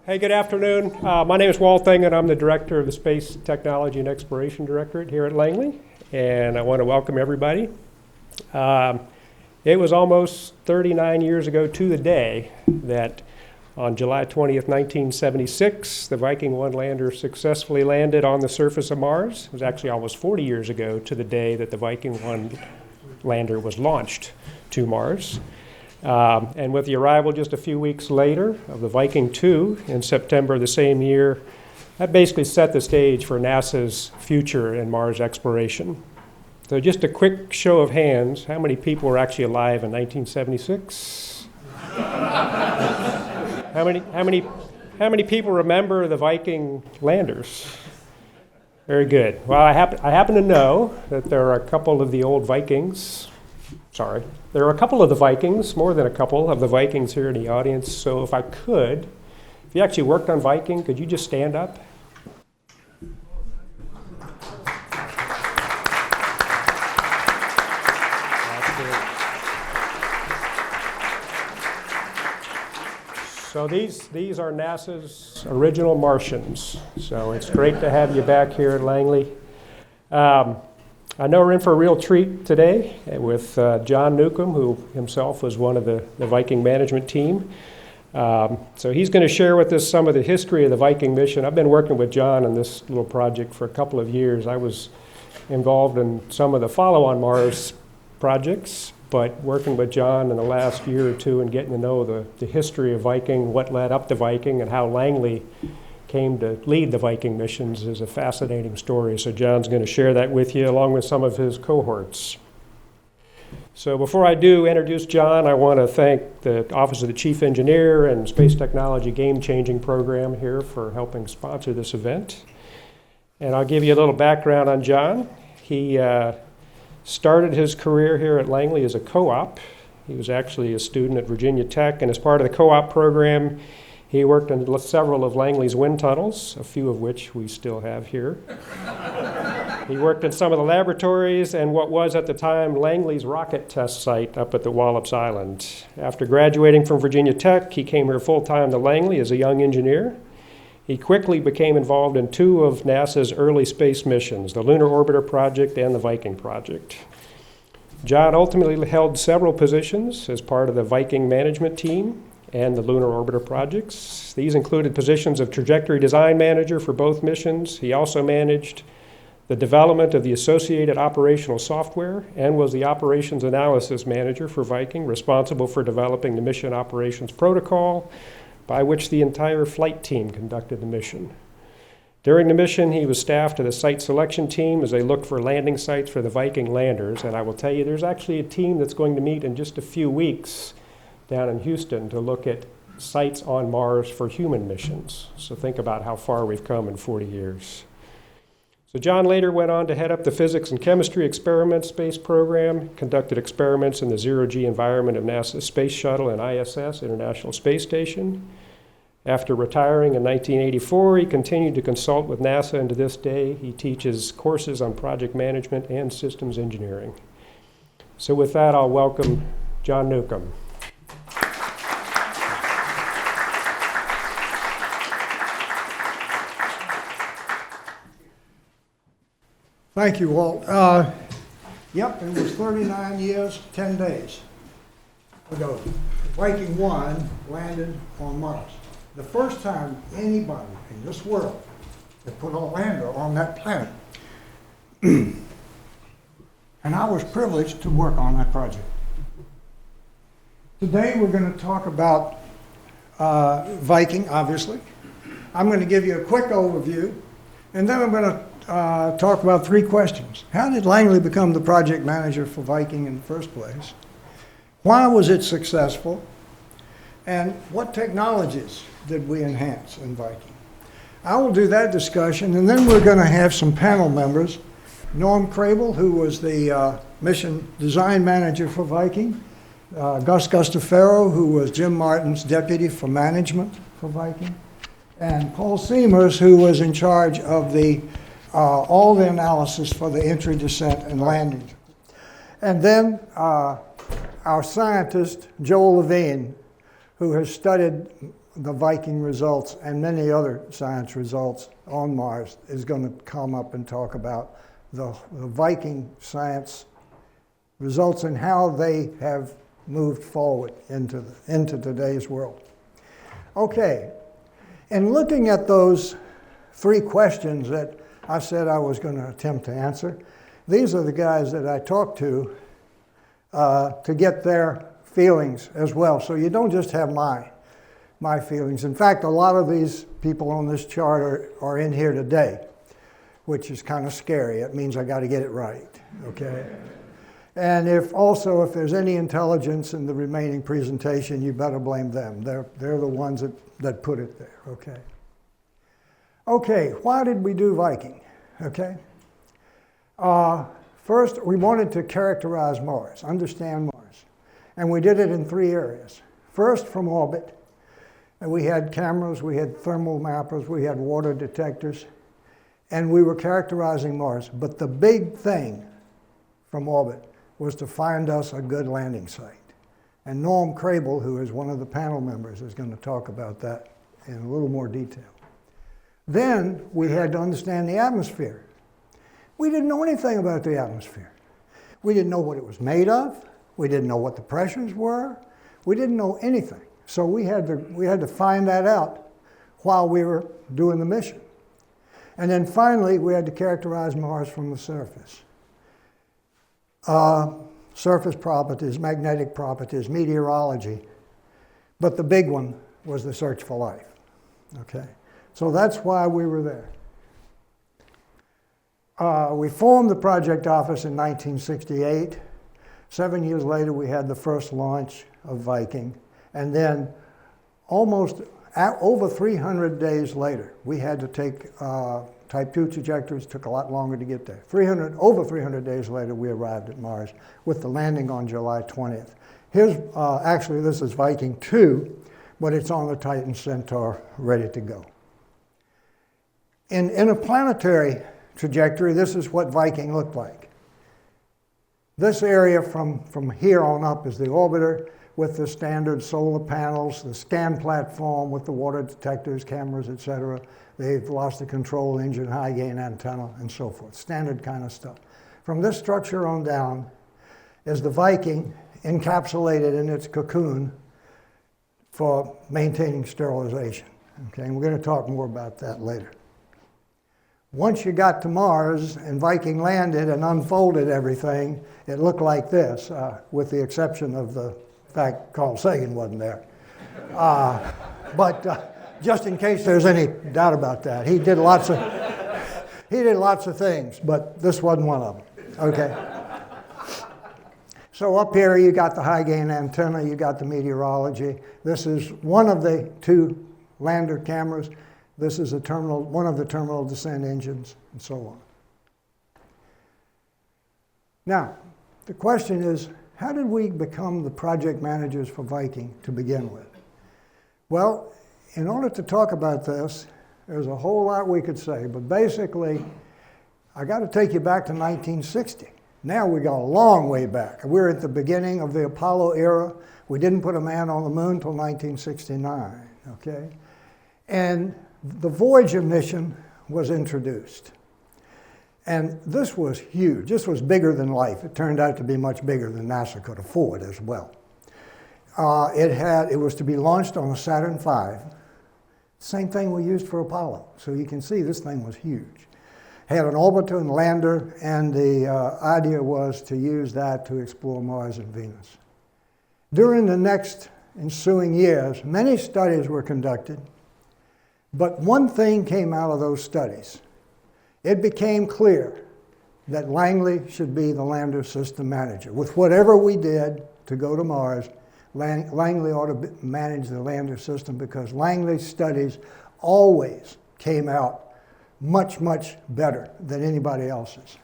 Hey, good afternoon. My name is Walt Thing, and I'm the director of the Space Technology and Exploration Directorate here at Langley, and I want to welcome everybody. It was almost 39 years ago to the day that on July 20th, 1976, the Viking 1 lander successfully landed on the surface of Mars. It was actually almost 40 years ago to the day that the Viking 1 lander was launched to Mars. And with the arrival just a few weeks later of the Viking 2 in September of the same year, that basically set the stage for NASA's future in Mars exploration. So just a quick show of hands, how many people were actually alive in 1976? How many people remember the Viking landers? Very good. Well, I happen to know that there are a couple of the old Vikings. There are a couple of the Vikings, more than a couple of the Vikings here in the audience. So if you actually worked on Viking, could you just stand up? So these are NASA's original Martians. So it's great to have you back here at Langley. I know we're in for a real treat today with John Newcomb, who himself was one of the Viking management team. So he's going to share with us some of the history of the Viking mission. I've been working with John on this little project for a couple of years. I was involved in some of the follow-on Mars projects, but working with John in the last year or two and getting to know the history of Viking, what led up to Viking, and how Langley came to lead the Viking missions is a fascinating story. So John's going to share that with you along with some of his cohorts. So before I do introduce John, I want to thank the Office of the Chief Engineer and Space Technology Game Changing Program here for helping sponsor this event. And I'll give you a little background on John. He started his career here at Langley as a co-op. He was actually a student at Virginia Tech, and as part of the co-op program, he worked on several of Langley's wind tunnels, a few of which we still have here. He worked in some of the laboratories and what was at the time Langley's rocket test site up at the Wallops Island. After graduating from Virginia Tech, he came here full-time to Langley as a young engineer. He quickly became involved in two of NASA's early space missions, the Lunar Orbiter Project and the Viking Project. John ultimately held several positions as part of the Viking management team and the Lunar Orbiter projects. These included positions of trajectory design manager for both missions. He also managed the development of the associated operational software and was the operations analysis manager for Viking, responsible for developing the mission operations protocol by which the entire flight team conducted the mission. During the mission, he was staffed to the site selection team as they looked for landing sites for the Viking landers. And I will tell you, there's actually a team that's going to meet in just a few weeks down in Houston to look at sites on Mars for human missions. So think about how far we've come in 40 years. So John later went on to head up the physics and chemistry experiment space program, conducted experiments in the zero-G environment of NASA's Space Shuttle and ISS, International Space Station. After retiring in 1984, he continued to consult with NASA, and to this day, he teaches courses on project management and systems engineering. So with that, I'll welcome John Newcomb. Thank you, Walt. Yep, it was 39 years, 10 days ago. Viking 1 landed on Mars. The first time anybody in this world had put a lander on that planet. And I was privileged to work on that project. Today we're going to talk about Viking, obviously. I'm going to give you a quick overview, and then I'm going to talk about three questions. How did Langley become the project manager for Viking in the first place? Why was it successful? And what technologies did we enhance in Viking? I will do that discussion, and then we're going to have some panel members. Norm Crabill, who was the mission design manager for Viking. Gus Guastaferro, who was Jim Martin's deputy for management for Viking. And Paul Seamers, who was in charge of all the analysis for the entry, descent, and landing. And then our scientist, Joel Levine, who has studied the Viking results and many other science results on Mars is going to come up and talk about the Viking science results and how they have moved forward into today's world. Okay, in looking at those 3 questions that I said I was going to attempt to answer, these are the guys that I talked to get their feelings as well. So you don't just have my feelings. In fact, a lot of these people on this chart are in here today, which is kind of scary. It means I got to get it right, okay? And if there's any intelligence in the remaining presentation, you better blame them. They're the ones that put it there, okay? Okay, why did we do Viking, okay? First, we wanted to characterize Mars, understand Mars. And we did it in 3 areas. First, from orbit. And we had cameras, we had thermal mappers, we had water detectors, and we were characterizing Mars. But the big thing from orbit was to find us a good landing site. And Crabill, who is one of the panel members, is going to talk about that in a little more detail. Then we had to understand the atmosphere. We didn't know anything about the atmosphere. We didn't know what it was made of. We didn't know what the pressures were. We didn't know anything. So we had to find that out while we were doing the mission. And then finally, we had to characterize Mars from the surface. Surface properties, magnetic properties, meteorology. But the big one was the search for life. Okay? So that's why we were there. We formed the project office in 1968. 7 years later, we had the first launch of Viking. And then over 300 days later, we had to take Type 2 trajectories. Took a lot longer to get there. Over 300 days later, we arrived at Mars with the landing on July 20th. Actually, this is Viking 2, but it's on the Titan Centaur, ready to go. In a planetary trajectory, this is what Viking looked like. This area from here on up is the orbiter with the standard solar panels, the scan platform with the water detectors, cameras, etc. The velocity control engine, high gain antenna, and so forth. Standard kind of stuff. From this structure on down is the Viking encapsulated in its cocoon for maintaining sterilization. Okay, and we're going to talk more about that later. Once you got to Mars and Viking landed and unfolded everything, it looked like this, with the exception of the fact Carl Sagan wasn't there. But just in case there's any doubt about that, he did lots of things, but this wasn't one of them. Okay. So up here you got the high gain antenna, you got the meteorology. This is one of the 2 lander cameras. This is one of the terminal descent engines, and so on. Now, the question is, how did we become the project managers for Viking to begin with? Well, in order to talk about this, there's a whole lot we could say, but basically, I got to take you back to 1960. Now we got a long way back. We're at the beginning of the Apollo era. We didn't put a man on the moon until 1969, okay? And the Voyager mission was introduced. And this was huge. This was bigger than life. It turned out to be much bigger than NASA could afford as well. It was to be launched on a Saturn V. Same thing we used for Apollo. So you can see this thing was huge. Had an orbiter and lander, and the idea was to use that to explore Mars and Venus. During the next ensuing years, many studies were conducted, but one thing came out of those studies. It became clear that Langley should be the lander system manager. With whatever we did to go to Mars, Langley ought to manage the lander system, because Langley's studies always came out much, much better than anybody else's.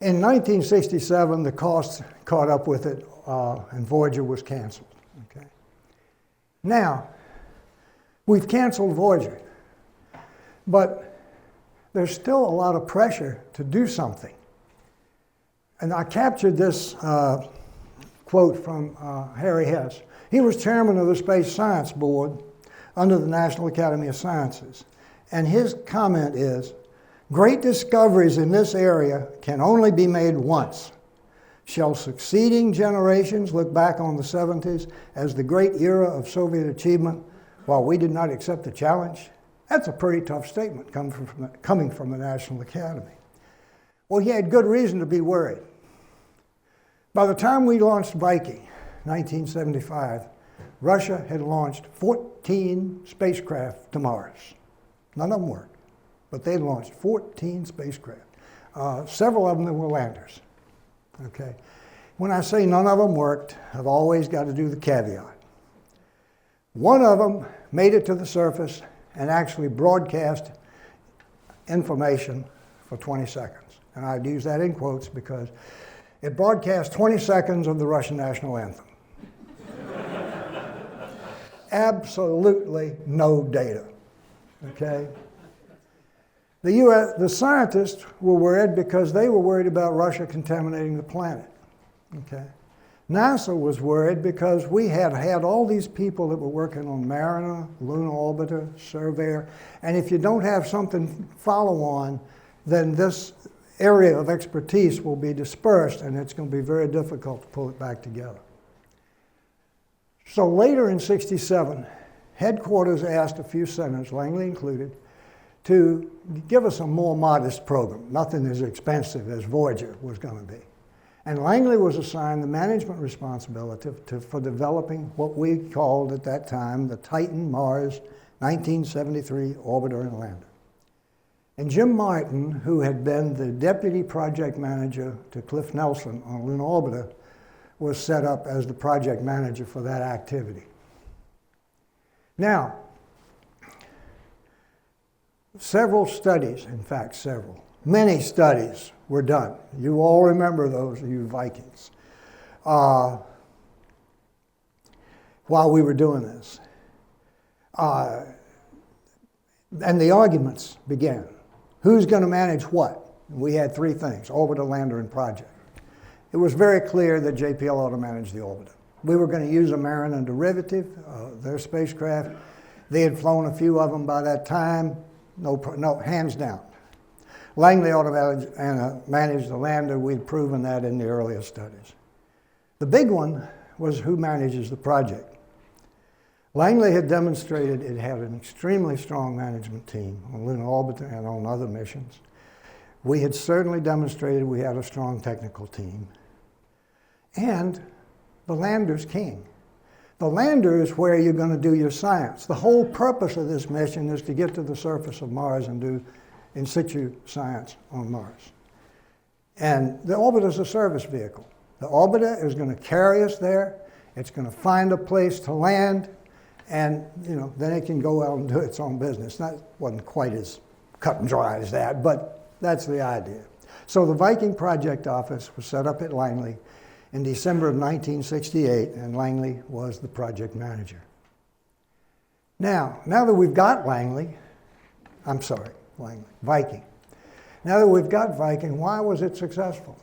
In 1967, the costs caught up with it, and Voyager was canceled. Okay. Now, we've canceled Voyager, but there's still a lot of pressure to do something. And I captured this quote from Harry Hess. He was chairman of the Space Science Board under the National Academy of Sciences. And his comment is, "Great discoveries in this area can only be made once. Shall succeeding generations look back on the 70s as the great era of Soviet achievement while we did not accept the challenge?" That's a pretty tough statement coming from the National Academy. Well, he had good reason to be worried. By the time we launched Viking, 1975, Russia had launched 14 spacecraft to Mars. None of them worked, but they launched 14 spacecraft. Several of them were landers. Okay. When I say none of them worked, I've always got to do the caveat. One of them made it to the surface and actually broadcast information for 20 seconds. And I'd use that in quotes because it broadcast 20 seconds of the Russian national anthem. Absolutely no data. Okay? The scientists were worried because they were worried about Russia contaminating the planet. Okay? NASA was worried because we had all these people that were working on Mariner, Lunar Orbiter, Surveyor, and if you don't have something follow on, then this area of expertise will be dispersed and it's going to be very difficult to pull it back together. So later in '67, headquarters asked a few senators, Langley included, to give us a more modest program, nothing as expensive as Voyager was going to be. And Langley was assigned the management responsibility for developing what we called at that time the Titan Mars 1973 orbiter and lander. And Jim Martin, who had been the deputy project manager to Cliff Nelson on Lunar Orbiter, was set up as the project manager for that activity. Now, many studies were done. You all remember those, you Vikings. While we were doing this. And the arguments began. Who's going to manage what? We had three things, orbiter, lander, and project. It was very clear that JPL ought to manage the orbiter. We were going to use a Mariner derivative, their spacecraft. They had flown a few of them by that time. No, hands down. Langley ought to manage the lander. We'd proven that in the earlier studies. The big one was who manages the project. Langley had demonstrated it had an extremely strong management team on Lunar Orbiter and on other missions. We had certainly demonstrated we had a strong technical team. And the lander's king. The lander is where you're going to do your science. The whole purpose of this mission is to get to the surface of Mars and do in situ science on Mars. And the orbiter is a service vehicle. The orbiter is going to carry us there. It's going to find a place to land, and then it can go out and do its own business. That wasn't quite as cut and dry as that, but that's the idea. So the Viking Project Office was set up at Langley in December of 1968, and Langley was the project manager. Now that we've got Viking. Now that we've got Viking, why was it successful?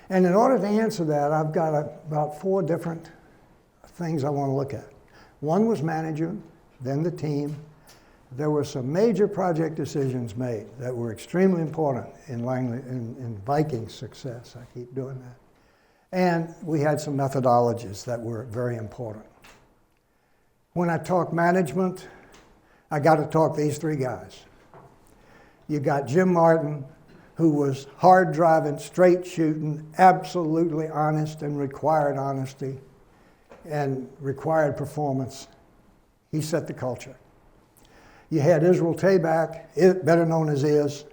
And in order to answer that, I've got about four different things I want to look at. One was management, then the team. There were some major project decisions made that were extremely important in Viking's success. I keep doing that. And we had some methodologies that were very important. When I talk management, I got to talk these three guys. You got Jim Martin, who was hard driving, straight shooting, absolutely honest and required honesty and required performance. He set the culture. You had Israel Tabak, better known as Iz,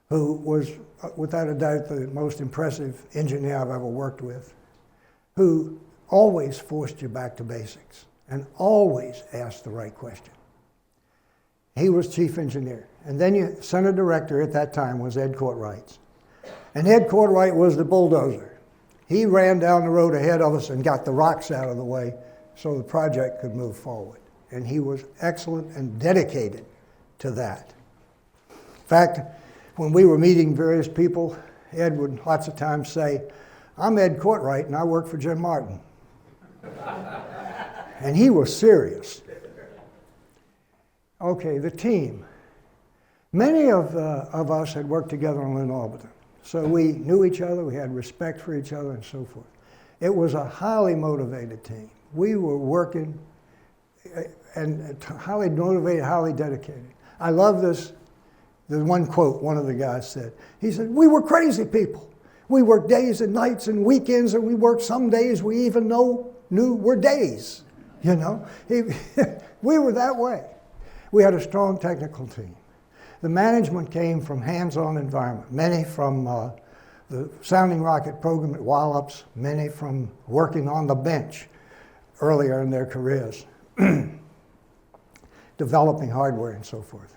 who was without a doubt the most impressive engineer I've ever worked with, who always forced you back to basics and always asked the right question. He was chief engineer. And then center director at that time was Ed Courtwright. And Ed Courtwright was the bulldozer. He ran down the road ahead of us and got the rocks out of the way so the project could move forward. And he was excellent and dedicated to that. In fact, when we were meeting various people, Ed would lots of times say, "I'm Ed Courtwright and I work for Jim Martin." And he was serious. Okay, the team. Many of us had worked together on Lynn Orbital, so we knew each other, we had respect for each other, and so forth. It was a highly motivated team. We were working and highly motivated, highly dedicated. I love this. There's one quote one of the guys said. He said, "We were crazy people. We worked days and nights and weekends, and we worked some days we even knew were days." You know, we were that way. We had a strong technical team. The management came from hands-on environment, many from the sounding rocket program at Wallops, many from working on the bench earlier in their careers, developing hardware and so forth.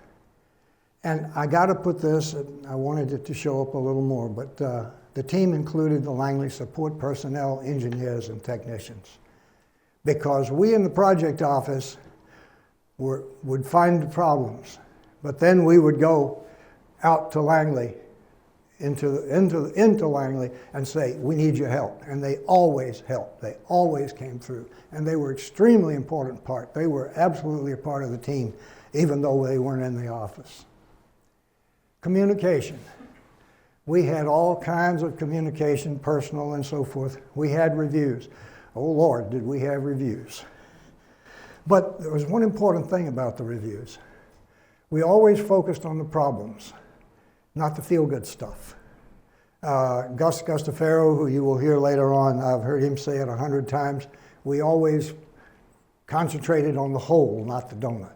And I got to put this, and I wanted it to show up a little more, but the team included the Langley support personnel, engineers, and technicians. Because we in the project office would find the problems, but then we would go out to Langley, into Langley, and say, "We need your help." And they always helped. They always came through. And they were extremely important part. They were absolutely a part of the team, even though they weren't in the office. Communication. We had all kinds of communication, personal and so forth. We had reviews. Oh Lord, did we have reviews. But there was one important thing about the reviews. We always focused on the problems, not the feel-good stuff. Gus Guastaferro, who you will hear later on, I've heard him say it 100 times, we always concentrated on the whole, not the donut.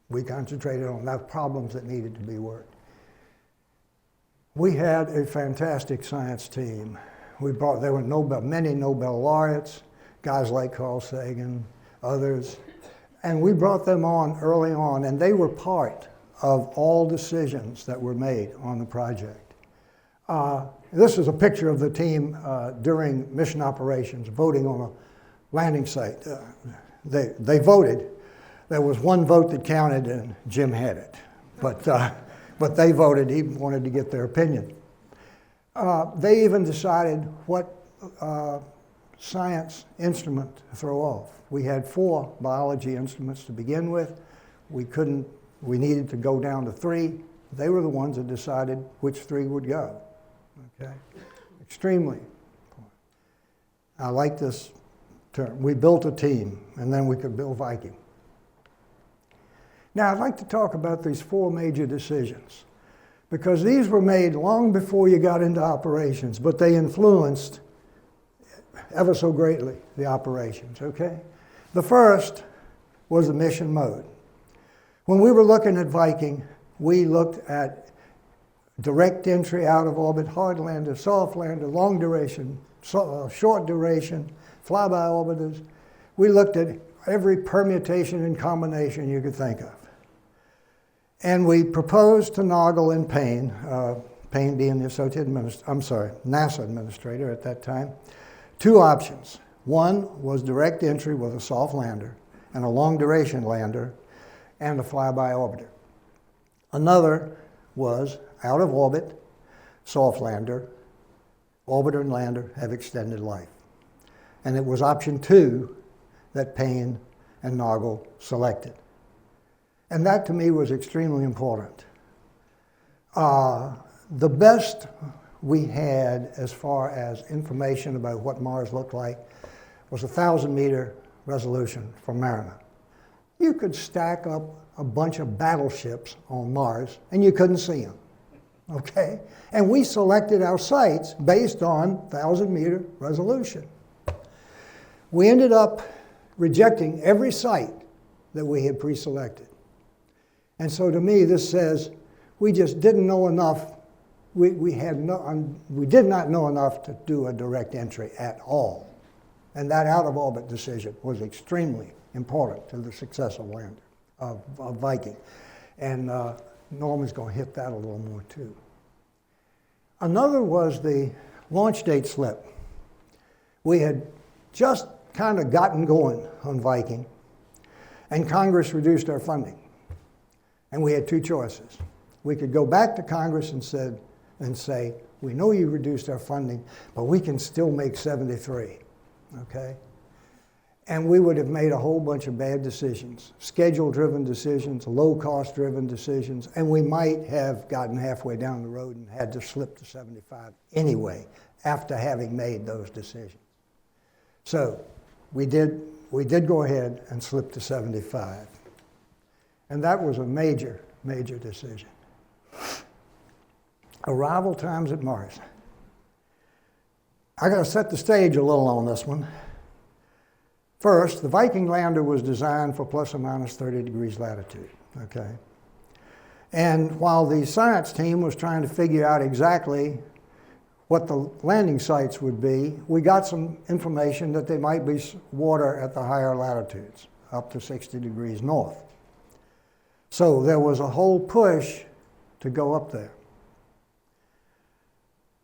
We concentrated on the problems that needed to be worked. We had a fantastic science team. There were many Nobel laureates, guys like Carl Sagan, others, and we brought them on early on, and they were part of all decisions that were made on the project. This is a picture of the team during mission operations, voting on a landing site. They voted. There was one vote that counted, and Jim had it. But they voted. He wanted to get their opinion. They even decided what science instrument to throw off. We had 4 biology instruments to begin with. We needed to go down to 3. They were the ones that decided which 3 would go. Okay? Extremely important. I like this term. We built a team, and then we could build Viking. Now, I'd like to talk about these 4 major decisions, because these were made long before you got into operations, but they influenced ever so greatly the operations, okay? The first was the mission mode. When we were looking at Viking, we looked at direct entry out of orbit, hard lander, soft lander, long duration, short duration, flyby orbiters. We looked at every permutation and combination you could think of. And we proposed to Noggle and Payne, Payne being the NASA administrator at that time, 2 options. One was direct entry with a soft lander and a long duration lander and a flyby orbiter. Another was out of orbit, soft lander, orbiter and lander have extended life. And it was option 2 that Payne and Noggle selected. And that to me was extremely important. The best we had as far as information about what Mars looked like was 1,000-meter resolution from Mariner. You could stack up a bunch of battleships on Mars and you couldn't see them, okay? And we selected our sites based on 1,000-meter resolution. We ended up rejecting every site that we had pre-selected. And so to me, this says we just didn't know enough. We did not know enough to do a direct entry at all. And that out-of-orbit decision was extremely important to the success of lander, of Viking. And Norman's going to hit that a little more too. Another was the launch date slip. We had just kind of gotten going on Viking, and Congress reduced our funding. And we had 2 choices. We could go back to Congress and say, we know you reduced our funding, but we can still make 73, okay? And we would have made a whole bunch of bad decisions, schedule-driven decisions, low-cost-driven decisions, and we might have gotten halfway down the road and had to slip to 75 anyway, after having made those decisions. So we did go ahead and slip to 75. And that was a major, major decision. Arrival times at Mars. I got to set the stage a little on this one. First, the Viking lander was designed for plus or minus 30 degrees latitude, okay? And while the science team was trying to figure out exactly what the landing sites would be, we got some information that there might be water at the higher latitudes, up to 60 degrees north. So there was a whole push to go up there.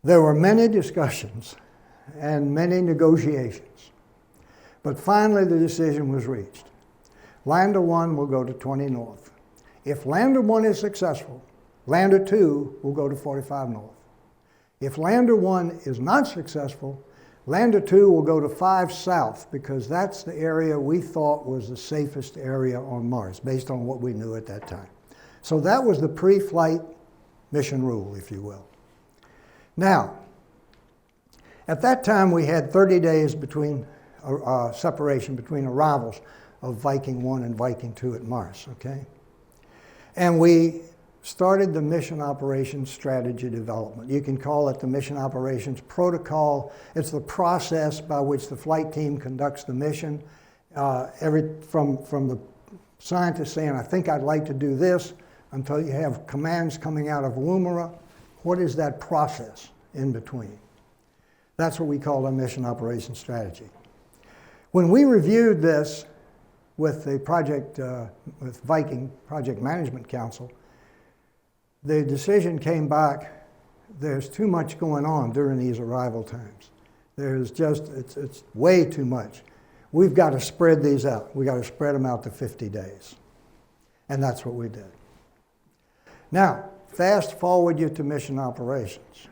There were many discussions and many negotiations. But finally, the decision was reached. Lander 1 will go to 20 north. If Lander 1 is successful, Lander 2 will go to 45 north. If Lander 1 is not successful, Lander 2 will go to 5 south, because that's the area we thought was the safest area on Mars, based on what we knew at that time. So that was the pre-flight mission rule, if you will. Now, at that time, we had 30 days between separation between arrivals of Viking 1 and Viking 2 at Mars, okay? And we started the mission operations strategy development. You can call it the mission operations protocol. It's the process by which the flight team conducts the mission. From the scientist saying, I think I'd like to do this, until you have commands coming out of Woomera. What is that process in between? That's what we call a mission operations strategy. When we reviewed this with the with Viking Project Management Council, the decision came back, there's too much going on during these arrival times. It's way too much. We've got to spread these out. We've got to spread them out to 50 days. And that's what we did. Now, fast forward you to mission operations.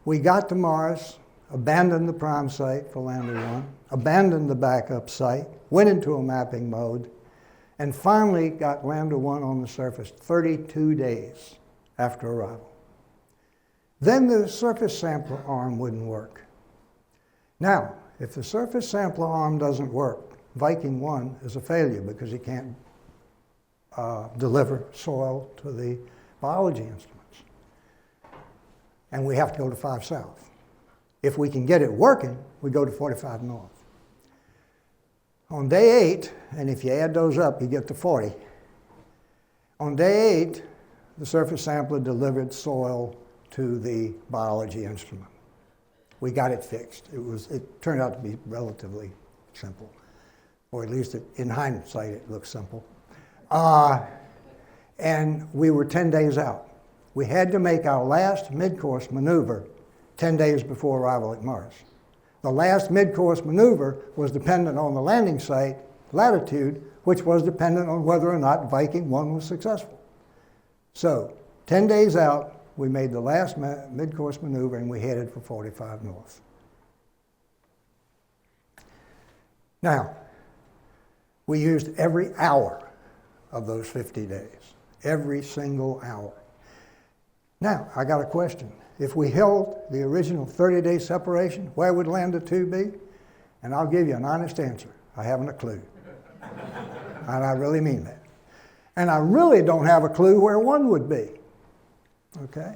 We got to Mars, abandoned the prime site for Lander 1, abandoned the backup site, went into a mapping mode, and finally got Lander 1 on the surface 32 days after arrival. Then the surface sampler arm wouldn't work. Now, if the surface sampler arm doesn't work, Viking 1 is a failure because he can't deliver soil to the biology instruments. And we have to go to 5 south. If we can get it working, we go to 45 north. On day 8, and if you add those up, you get to 40. On day 8, the surface sampler delivered soil to the biology instrument. We got it fixed. It turned out to be relatively simple, or at least in hindsight, it looks simple. And we were 10 days out. We had to make our last mid-course maneuver 10 days before arrival at Mars. The last mid-course maneuver was dependent on the landing site latitude, which was dependent on whether or not Viking 1 was successful. So, 10 days out, we made the last mid-course maneuver and we headed for 45 north. Now, we used every hour of those 50 days, every single hour. Now, I got a question. If we held the original 30-day separation, where would Lander 2 be? And I'll give you an honest answer. I haven't a clue. And I really mean that. And I really don't have a clue where 1 would be. Okay?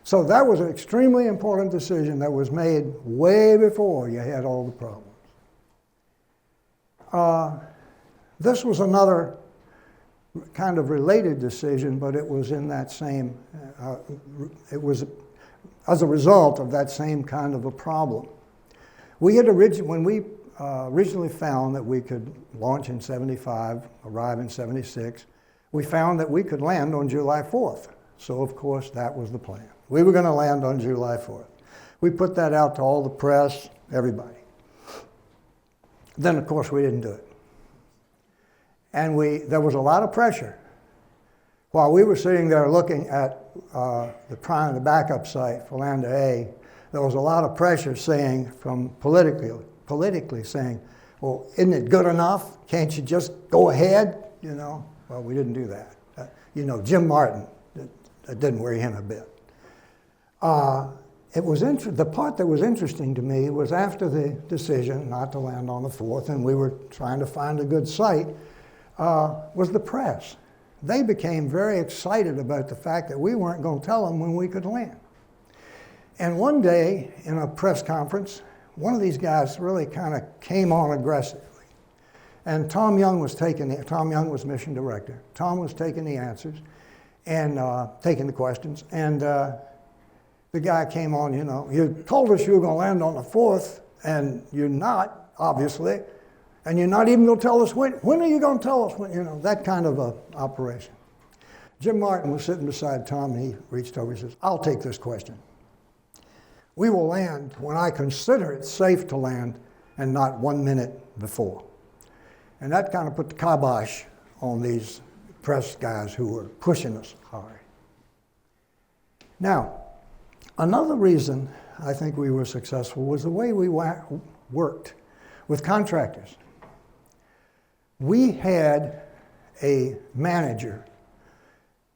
So that was an extremely important decision that was made way before you had all the problems. This was another kind of related decision, but it was in that same, it was as a result of that same kind of a problem. We had when we originally found that we could launch in 75, arrive in 76, we found that we could land on July 4th. So of course that was the plan. We were going to land on July 4th. We put that out to all the press, everybody. Then of course we didn't do it. And there was a lot of pressure. While we were sitting there looking at the backup site for Lander A, there was a lot of pressure saying from politically politically, saying, well, isn't it good enough? Can't you just go ahead? Well, we didn't do that. Jim Martin, that didn't worry him a bit. The part that was interesting to me was after the decision not to land on the 4th, and we were trying to find a good site, was the press. They became very excited about the fact that we weren't going to tell them when we could land. And one day in a press conference, one of these guys really kind of came on aggressively. And Tom Young was mission director. Tom was taking the answers and taking the questions. And the guy came on, you told us you were going to land on the 4th, and you're not, obviously. And you're not even going to tell us when. When are you going to tell us when? That kind of a operation. Jim Martin was sitting beside Tom, and he reached over and says, I'll take this question. We will land when I consider it safe to land and not 1 minute before. And that kind of put the kibosh on these press guys who were pushing us hard. Now, another reason I think we were successful was the way we worked with contractors. We had a manager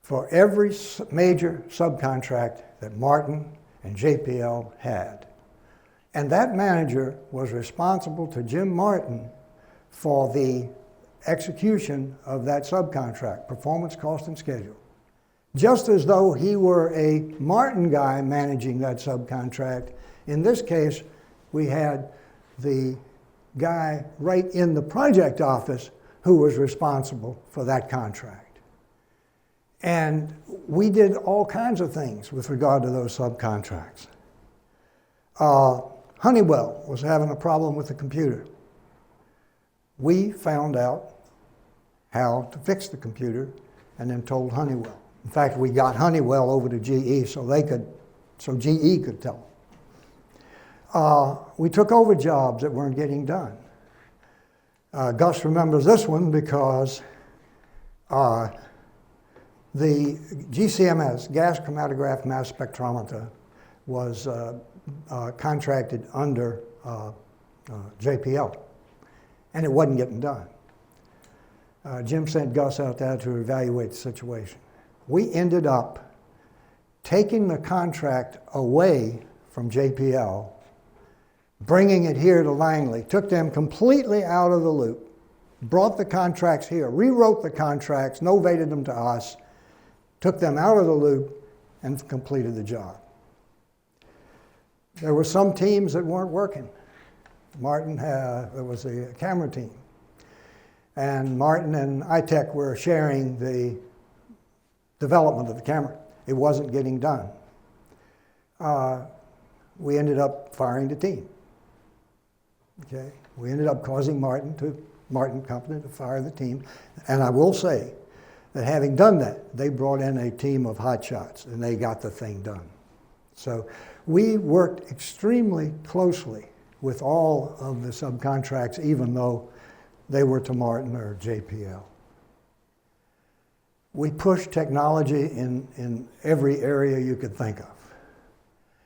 for every major subcontract that Martin and JPL had. And that manager was responsible to Jim Martin for the execution of that subcontract, performance, cost, and schedule. Just as though he were a Martin guy managing that subcontract. In this case, we had the guy right in the project office who was responsible for that contract. And we did all kinds of things with regard to those subcontracts. Honeywell was having a problem with the computer. We found out how to fix the computer and then told Honeywell. In fact, we got Honeywell over to GE so GE could tell them. We took over jobs that weren't getting done. Gus remembers this one because the GCMS, gas chromatograph mass spectrometer, was contracted under JPL, and it wasn't getting done. Jim sent Gus out there to evaluate the situation. We ended up taking the contract away from JPL, bringing it here to Langley, took them completely out of the loop, brought the contracts here, rewrote the contracts, novated them to us, took them out of the loop, and completed the job. There were some teams that weren't working. There was a camera team. And Martin and iTech were sharing the development of the camera. It wasn't getting done. We ended up firing the team. Okay? We ended up causing Martin Company to fire the team. And I will say that having done that, they brought in a team of hotshots and they got the thing done. So we worked extremely closely with all of the subcontracts, even though they were to Martin or JPL. We pushed technology in every area you could think of.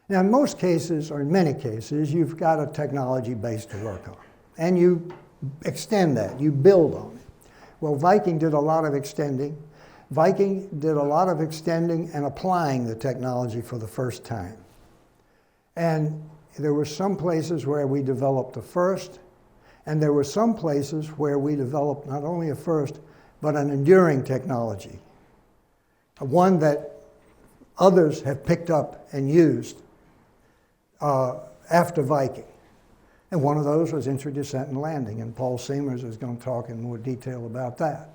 Now, in most cases, or in many cases, you've got a technology base to work on. And you extend that, you build on it. Well, Viking did a lot of extending. Viking did a lot of extending and applying the technology for the first time. And there were some places where we developed a first, and there were some places where we developed not only a first, but an enduring technology, one that others have picked up and used after Viking. And one of those was intradescent and landing, and Paul Seamers is going to talk in more detail about that.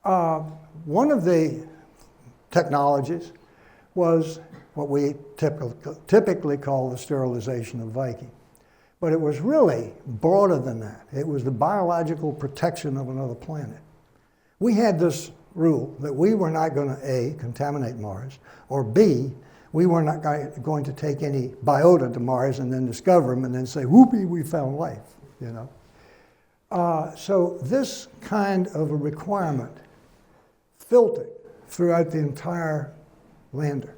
One of the technologies was what we typically call the sterilization of Viking. But it was really broader than that. It was the biological protection of another planet. We had this rule that we were not going to, A, contaminate Mars, or B, we were not going to take any biota to Mars and then discover them and then say, whoopee, we found life, you know. So this kind of a requirement filtered throughout the entire lander.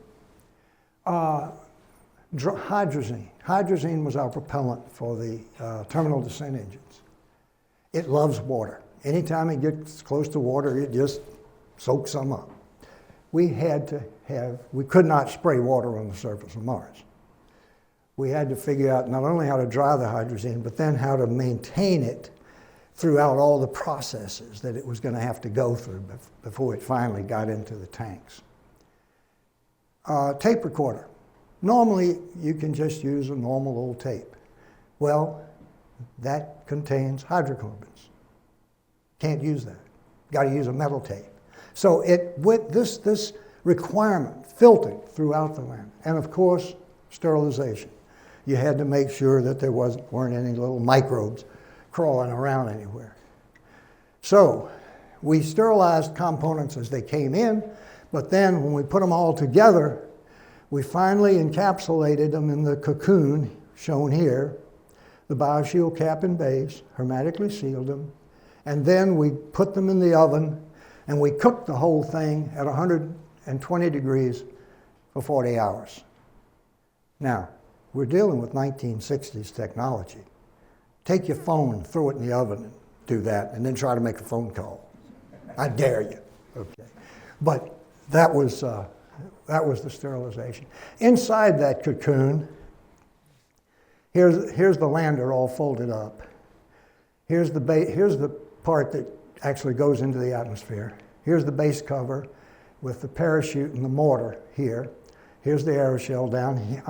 Hydrazine. Hydrazine was our propellant for the terminal descent engines. It loves water. Anytime it gets close to water, it just soaks some up. We could not spray water on the surface of Mars. We had to figure out not only how to dry the hydrazine, but then how to maintain it throughout all the processes that it was going to have to go through before it finally got into the tanks. Tape recorder. Normally, you can just use a normal old tape. Well, that contains hydrocarbons. Can't use that. Got to use a metal tape. So this requirement filtered throughout the land. And of course, sterilization. You had to make sure that there weren't any little microbes crawling around anywhere. So we sterilized components as they came in, but then when we put them all together, we finally encapsulated them in the cocoon shown here, the bioshield cap and base, hermetically sealed them, and then we put them in the oven and we cooked the whole thing at 120 degrees for 40 hours. Now, we're dealing with 1960s technology. Take your phone, throw it in the oven, and do that, and then try to make a phone call. I dare you. Okay. But that was the sterilization. Inside that cocoon, here's the lander all folded up. Here's the part that actually goes into the atmosphere. Here's the base cover with the parachute and the mortar here. Here's the aeroshell down here.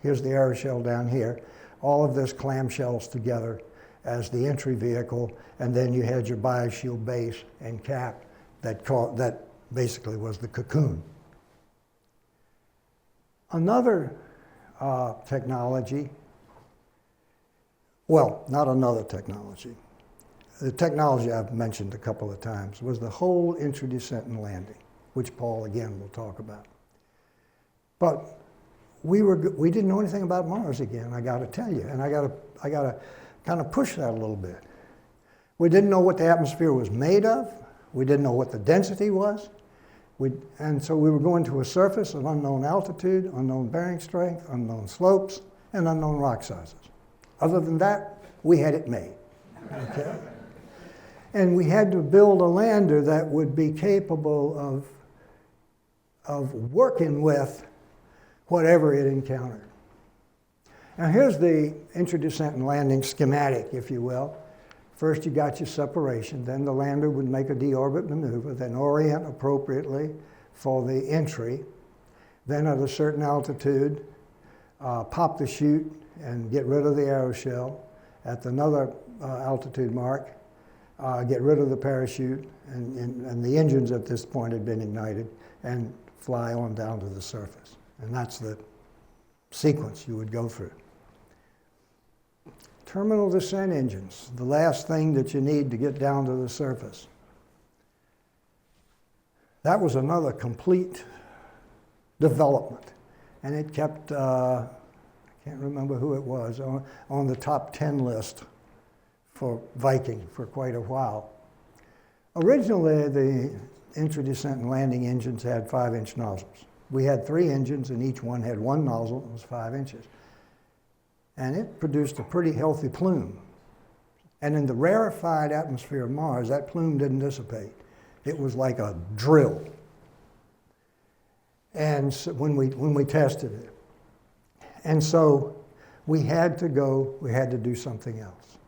Here's the aeroshell down here. All of this clamshells together as the entry vehicle, and then you had your bioshield base and cap that basically was the cocoon. Another technology, well, not another technology. The technology I've mentioned a couple of times was the whole entry, descent, and landing, which Paul again will talk about. But we didn't know anything about Mars again, I got to tell you, and I got to kind of push that a little bit. We didn't know what the atmosphere was made of. We didn't know what the density was. And so we were going to a surface of unknown altitude, unknown bearing strength, unknown slopes, and unknown rock sizes. Other than that, we had it made. Okay? And we had to build a lander that would be capable of working with whatever it encountered. Now here's the entry, descent, and landing schematic, if you will. First you got your separation, then the lander would make a deorbit maneuver, then orient appropriately for the entry, then at a certain altitude, pop the chute and get rid of the aeroshell. At another altitude mark, get rid of the parachute, and the engines at this point had been ignited, and fly on down to the surface. And that's the sequence you would go through. Terminal descent engines, the last thing that you need to get down to the surface. That was another complete development. And it kept, I can't remember who it was, on the top 10 list for Viking for quite a while. Originally, the entry, descent, and landing engines had 5-inch nozzles. We had 3 engines, and each one had 1 nozzle that was 5 inches. And it produced a pretty healthy plume. And in the rarefied atmosphere of Mars, that plume didn't dissipate. It was like a drill. And so when we tested it. And so we had to do something else.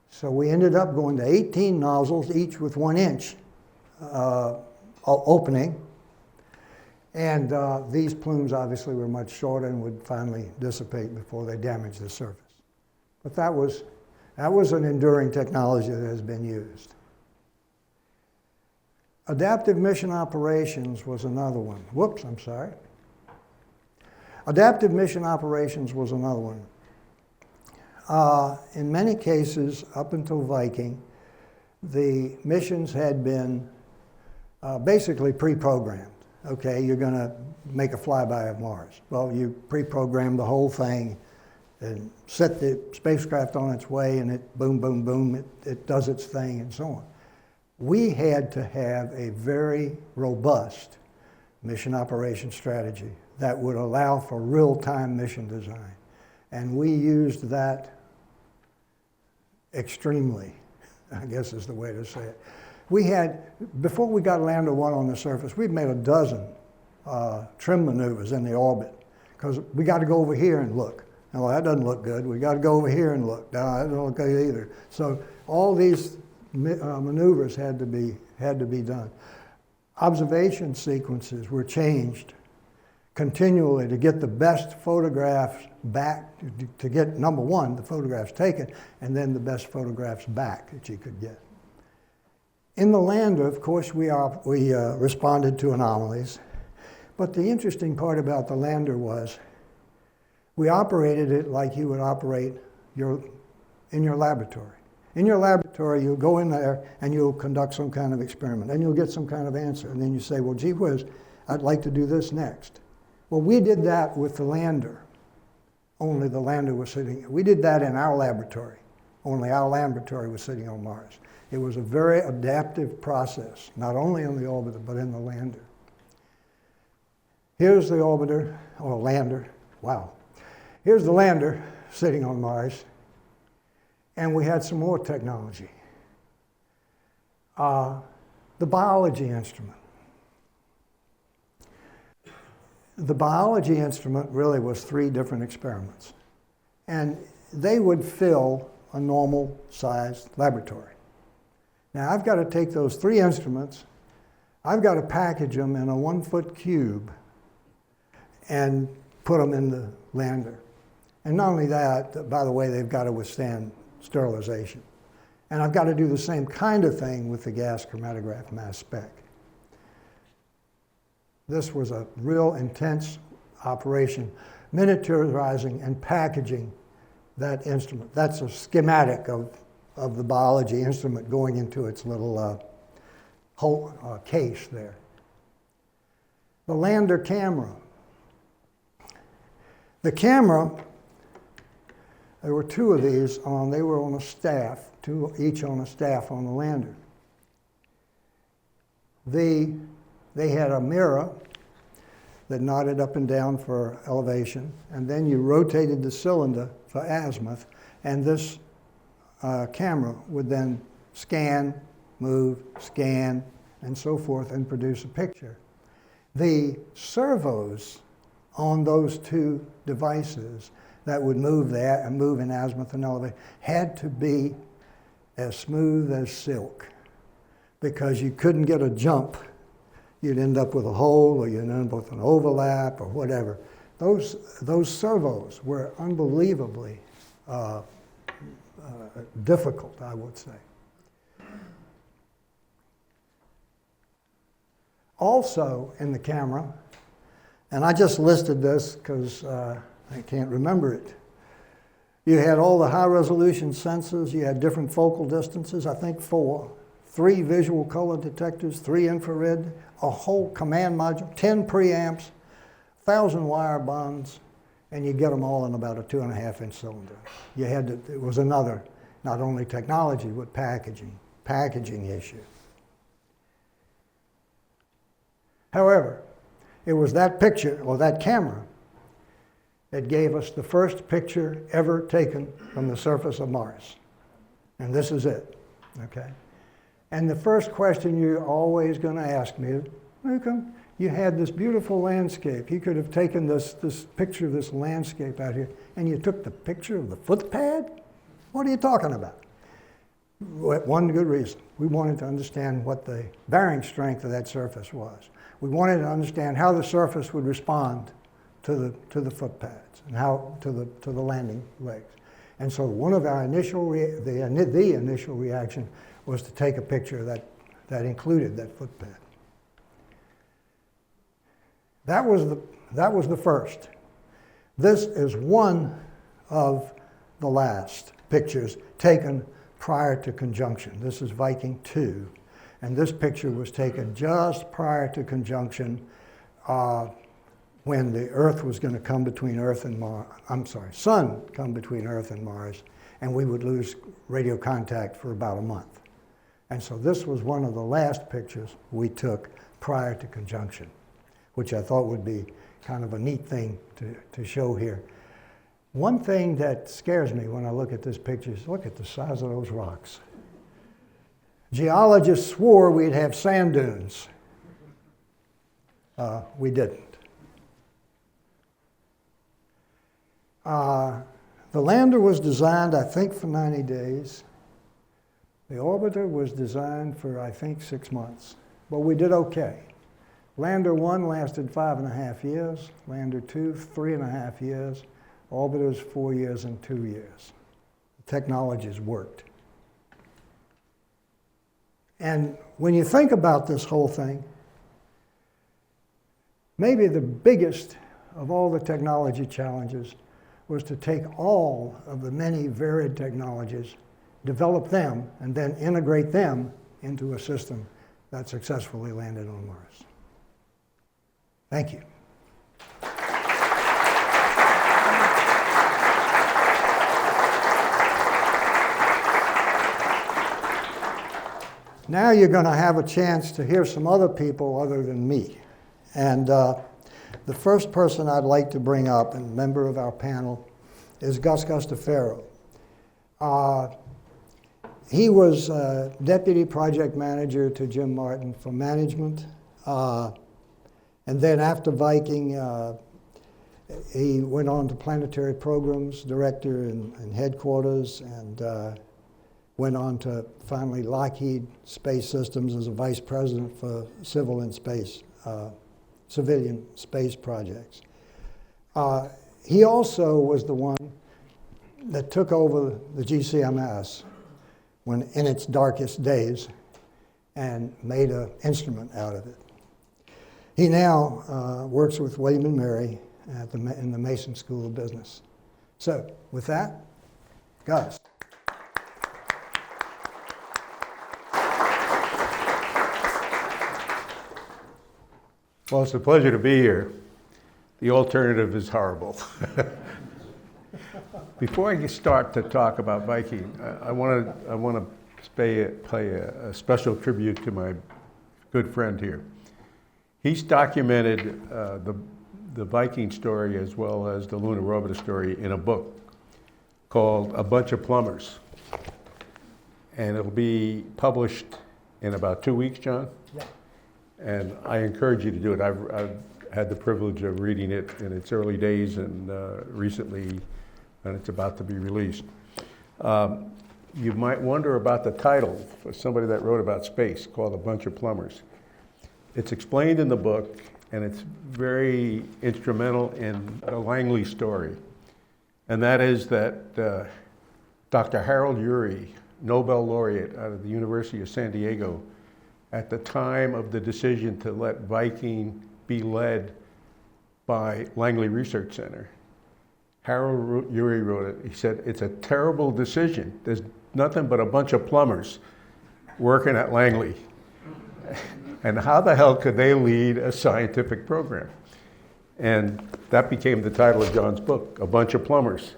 So we ended up going to 18 nozzles, each with 1 inch opening. And these plumes obviously were much shorter and would finally dissipate before they damaged the surface. But that was an enduring technology that has been used. Adaptive mission operations was another one. Whoops, I'm sorry. Adaptive mission operations was another one. In many cases, up until Viking, the missions had been basically pre-programmed. Okay, you're going to make a flyby of Mars. Well, you pre-program the whole thing and set the spacecraft on its way, and it boom, boom, boom, it does its thing and so on. We had to have a very robust mission operation strategy that would allow for real-time mission design. And we used that extremely, I guess is the way to say it. We had, before we got Lander 1 on the surface, we'd made a dozen trim maneuvers in the orbit, because we got to go over here and look. No, that doesn't look good. We got to go over here and look. No, that doesn't look good either. So all these maneuvers had to be done. Observation sequences were changed continually to get the best photographs back, to get, number one, the photographs taken, and then the best photographs back that you could get. In the lander, of course, we responded to anomalies, but the interesting part about the lander was we operated it like you would operate in your laboratory. In your laboratory, you'll go in there and you'll conduct some kind of experiment, and you'll get some kind of answer, and then you say, well, gee whiz, I'd like to do this next. Well, we did that with the lander, only the lander was sitting. We did that in our laboratory, only our laboratory was sitting on Mars. It was a very adaptive process, not only on the orbiter, but in the lander. Here's the orbiter, or lander, wow. Here's the lander sitting on Mars, and we had some more technology. The biology instrument. The biology instrument really was 3 different experiments, and they would fill a normal-sized laboratory. Now, I've got to take those 3 instruments, I've got to package them in a 1-foot cube and put them in the lander. And not only that, by the way, they've got to withstand sterilization. And I've got to do the same kind of thing with the gas chromatograph mass spec. This was a real intense operation, miniaturizing and packaging that instrument. That's a schematic of the biology instrument going into its little case there. The lander camera. The camera, there were 2 of these on, they were on a staff, 2 each on a staff on the lander. They had a mirror that nodded up and down for elevation, and then you rotated the cylinder for azimuth, and this camera would then scan, move, scan, and so forth, and produce a picture. The servos on those 2 devices that would move that and move in azimuth and elevation had to be as smooth as silk, because you couldn't get a jump. You'd end up with a hole, or you'd end up with an overlap, or whatever. Those servos were unbelievably difficult, I would say. Also in the camera, and I just listed this because I can't remember it. You had all the high-resolution sensors. You had different focal distances, I think 4. 3 visual color detectors, 3 infrared, a whole command module, 10 preamps, 1,000 wire bonds, and you get them all in about a 2.5-inch cylinder. You had to, it was another, not only technology, but packaging issue. However, it was that picture, or that camera, that gave us the first picture ever taken from the surface of Mars. And this is it, okay? And the first question you're always going to ask me is, Newcomb, you had this beautiful landscape. You could have taken this picture of this landscape out here, and you took the picture of the footpad? What are you talking about? One good reason. We wanted to understand what the bearing strength of that surface was. We wanted to understand how the surface would respond to the footpads and how to the landing legs. And so one of our initial initial reaction was to take a picture that included that footpad. That was the first. This is one of the last pictures taken prior to conjunction. This is Viking 2, and this picture was taken just prior to conjunction, when the Earth was going to come between Earth and Mars. Sun come between Earth and Mars, and we would lose radio contact for about a month. And so this was one of the last pictures we took prior to conjunction. which I thought would be kind of a neat thing to show here. One thing that scares me when I look at this picture is look at the size of those rocks. Geologists swore we'd have sand dunes. We didn't. The lander was designed, I think, for 90 days. The orbiter was designed for, I think, 6 months. But we did okay. Lander 1 lasted 5.5 years. Lander 2, 3.5 years. Orbiters, 4 years and 2 years. The technologies worked. And when you think about this whole thing, maybe the biggest of all the technology challenges was to take all of the many varied technologies, develop them, and then integrate them into a system that successfully landed on Mars. Thank you. Now you're going to have a chance to hear some other people other than me. And the first person I'd like to bring up, and member of our panel, is Gus Guastaferro. He was deputy project manager to Jim Martin for management. And then after Viking, he went on to planetary programs, director in headquarters, and went on to finally Lockheed Space Systems as a vice president for civil and space, civilian space projects. He also was the one that took over the GCMS when in its darkest days and made an instrument out of it. He now works with William and Mary in the Mason School of Business. So with that, Gus. Well, it's a pleasure to be here. The alternative is horrible. Before I start to talk about Viking, I want to pay a special tribute to my good friend here. He's documented the Viking story as well as the lunar orbiter story in a book called A Bunch of Plumbers. And it'll be published in about 2 weeks, John? Yeah. And I encourage you to do it. I've had the privilege of reading it in its early days and recently, and it's about to be released. You might wonder about the title for somebody that wrote about space, called A Bunch of Plumbers. It's explained in the book, and it's very instrumental in the Langley story. And that is that Dr. Harold Urey, Nobel laureate out of the University of San Diego, at the time of the decision to let Viking be led by Langley Research Center, Harold Urey wrote it. He said, "It's a terrible decision. There's nothing but a bunch of plumbers working at Langley. And how the hell could they lead a scientific program?" And that became the title of John's book, A Bunch of Plumbers.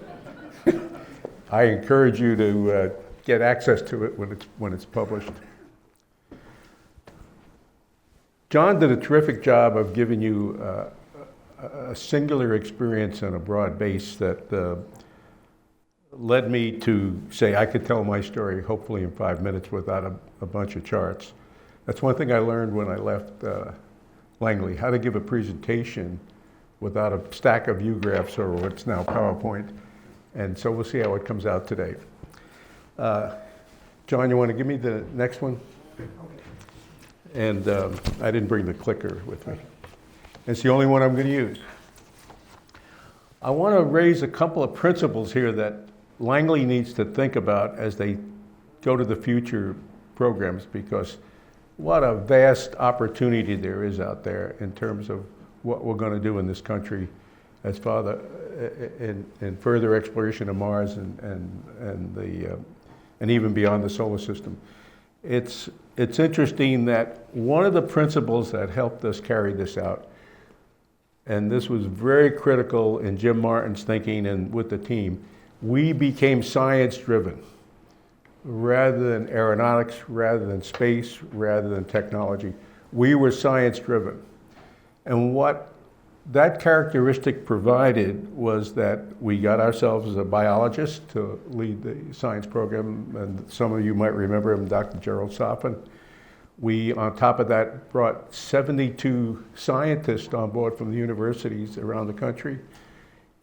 I encourage you to get access to it when it's published. John did a terrific job of giving you a singular experience on a broad base that led me to say I could tell my story hopefully in 5 minutes without a bunch of charts. That's one thing I learned when I left Langley, how to give a presentation without a stack of U-graphs or what's now PowerPoint. And so we'll see how it comes out today. John, you want to give me the next one? And I didn't bring the clicker with me. It's the only one I'm going to use. I want to raise a couple of principles here that Langley needs to think about as they go to the future programs, because what a vast opportunity there is out there in terms of what we're going to do in this country as far in further exploration of Mars and even beyond the solar system. It's interesting that one of the principles that helped us carry this out, and this was very critical in Jim Martin's thinking and with the team, we became science-driven rather than aeronautics, rather than space, rather than technology. We were science-driven. And what that characteristic provided was that we got ourselves a biologist to lead the science program, and some of you might remember him, Dr. Gerald Soffin. We, on top of that, brought 72 scientists on board from the universities around the country,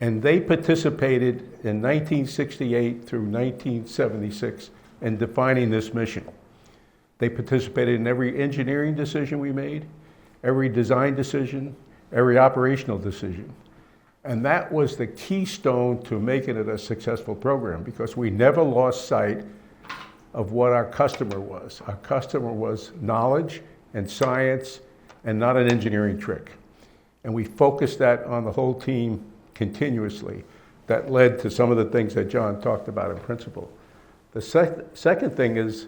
and they participated in 1968 through 1976 in defining this mission. They participated in every engineering decision we made, every design decision, every operational decision. And that was the keystone to making it a successful program, because we never lost sight of what our customer was. Our customer was knowledge and science and not an engineering trick. And we focused that on the whole team continuously. That led to some of the things that John talked about in principle. The second thing is,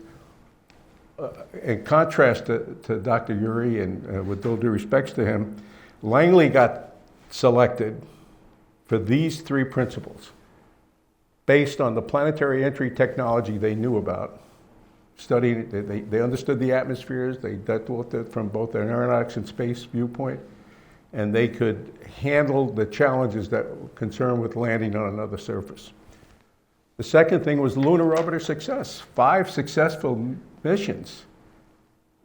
in contrast to Dr. Uri, and with all due respects to him, Langley got selected for these three principles based on the planetary entry technology they knew about. Studying, they understood the atmospheres, they dealt with it from both an aeronautics and space viewpoint, and they could handle the challenges that were concerned with landing on another surface. The second thing was lunar orbiter success. 5 successful missions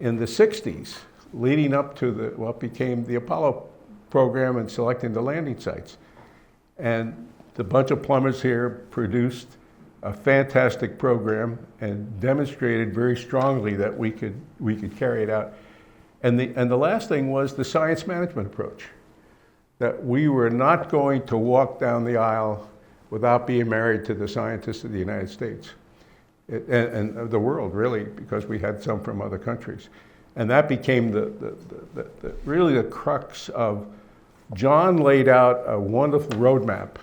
in the 60s, leading up to what became the Apollo program and selecting the landing sites. And the bunch of plumbers here produced a fantastic program and demonstrated very strongly that we could carry it out. And the last thing was the science management approach, that we were not going to walk down the aisle without being married to the scientists of the United States and the world, really, because we had some from other countries. And that became really the crux of, John laid out a wonderful roadmap.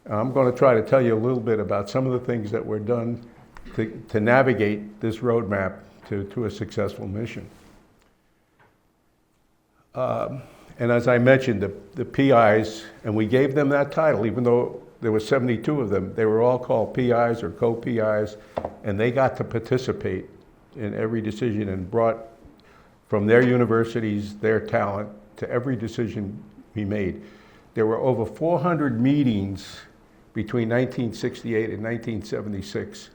I'm going to try to tell you a little bit about some of the things that were done to navigate this roadmap to a successful mission. And as I mentioned, the PIs, and we gave them that title, even though there were 72 of them, they were all called PIs or co-PIs, and they got to participate in every decision and brought from their universities their talent to every decision we made. There were over 400 meetings between 1968 and 1976,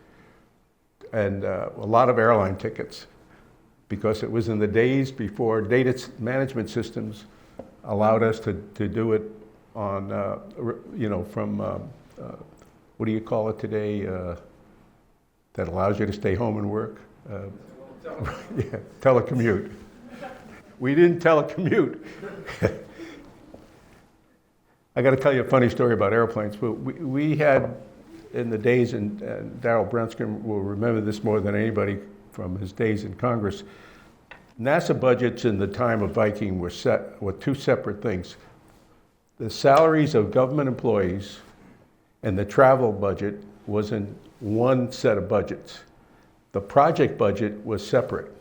and a lot of airline tickets, because it was in the days before data management systems allowed us to do it on, from, what do you call it today, that allows you to stay home and work? Yeah, telecommute. We didn't telecommute. I got to tell you a funny story about airplanes. But we had, in the days, and Darrell Brenskin will remember this more than anybody from his days in Congress, NASA budgets in the time of Viking were set with 2 separate things. The salaries of government employees and the travel budget was in one set of budgets. The project budget was separate.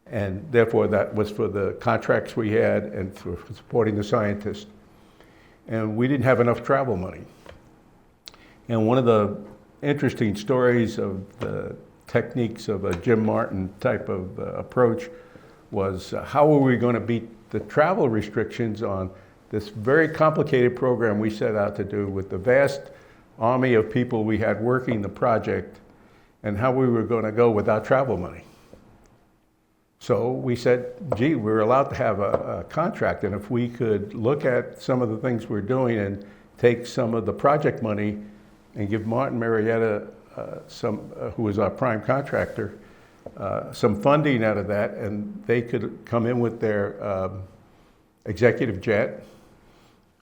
And therefore, that was for the contracts we had and for supporting the scientists. And we didn't have enough travel money. And one of the interesting stories of the techniques of a Jim Martin type of approach was how were we going to beat the travel restrictions on this very complicated program we set out to do with the vast army of people we had working the project, and how we were going to go without travel money. So we said, gee, we're allowed to have a contract, and if we could look at some of the things we're doing and take some of the project money and give Martin Marietta, who was our prime contractor, some funding out of that, and they could come in with their executive jet,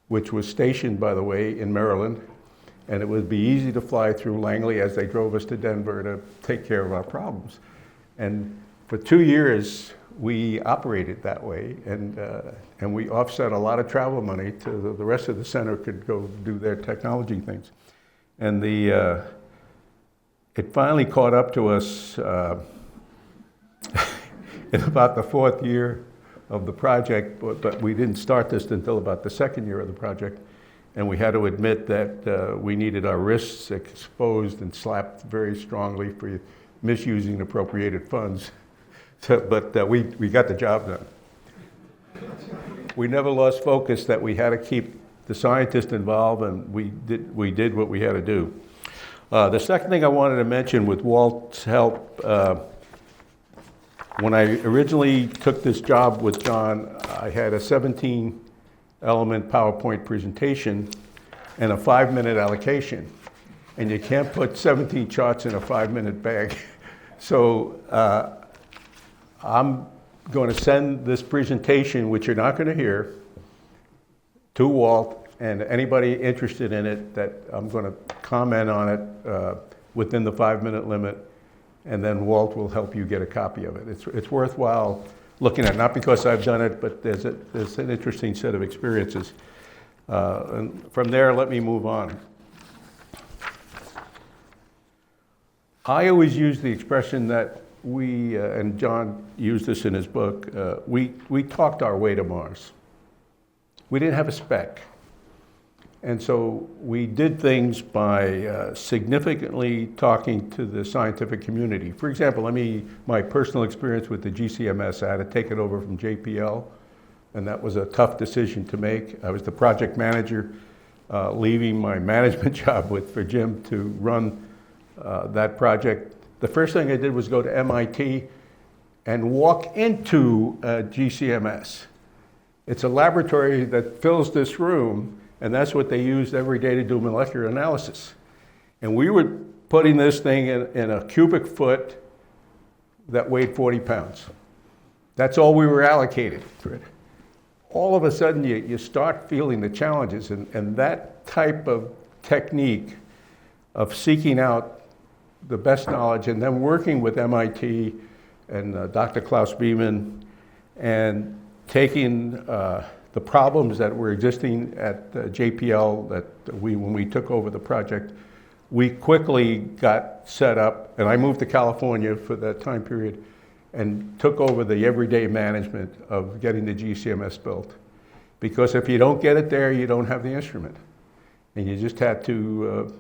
which was stationed, by the way, in Maryland, and it would be easy to fly through Langley as they drove us to Denver to take care of our problems. And for 2 years, we operated that way, and we offset a lot of travel money to the rest of the center could go do their technology things. And it finally caught up to us in about the 4th year of the project, but we didn't start this until about the 2nd year of the project, and we had to admit that we needed our wrists exposed and slapped very strongly for misusing appropriated funds. But we got the job done. we never lost focus that we had to keep the scientists involved, and we did what we had to do. The second thing I wanted to mention with Walt's help, when I originally took this job with John, I had a 17-element PowerPoint presentation and a 5-minute allocation. And you can't put 17 charts in a 5-minute bag. So I'm going to send this presentation, which you're not going to hear, to Walt and anybody interested in it, that I'm going to comment on it within the 5-minute limit, and then Walt will help you get a copy of it. It's worthwhile looking at, not because I've done it, but there's an interesting set of experiences. And from there, let me move on. I always use the expression that we, and John used this in his book, we talked our way to Mars. We didn't have a spec. And so we did things by significantly talking to the scientific community. For example, my personal experience with the GCMS, I had to take it over from JPL, and that was a tough decision to make. I was the project manager, leaving my management job for Jim to run that project. The first thing I did was go to MIT and walk into GCMS. It's a laboratory that fills this room, and that's what they used every day to do molecular analysis. And we were putting this thing in a cubic foot that weighed 40 pounds. That's all we were allocated for it. All of a sudden, you start feeling the challenges, and that type of technique of seeking out the best knowledge and then working with MIT and Dr. Klaus Beeman and taking the problems that were existing at JPL when we took over the project, we quickly got set up, and I moved to California for that time period and took over the everyday management of getting the GCMS built. Because if you don't get it there, you don't have the instrument. And you just had to,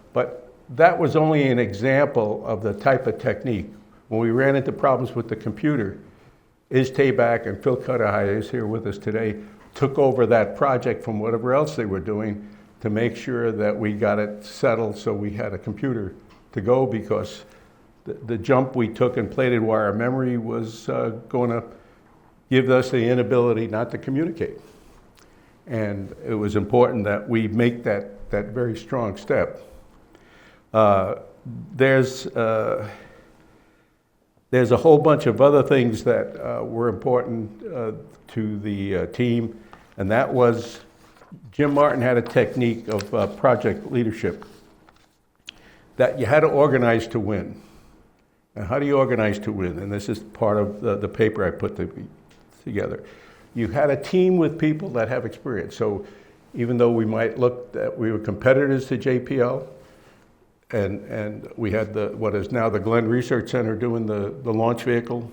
but that was only an example of the type of technique. When we ran into problems with the computer, Iz Tabak and Phil Cudahy, who's here with us today, took over that project from whatever else they were doing to make sure that we got it settled so we had a computer to go, because the jump we took in plated wire memory was going to give us the inability not to communicate. And it was important that we make that very strong step. There's a whole bunch of other things that were important to the team, and that was Jim Martin had a technique of project leadership that you had to organize to win. And how do you organize to win? And this is part of the paper I put together. You had a team with people that have experience. So even though we might look that we were competitors to JPL, and we had what is now the Glenn Research Center doing the launch vehicle,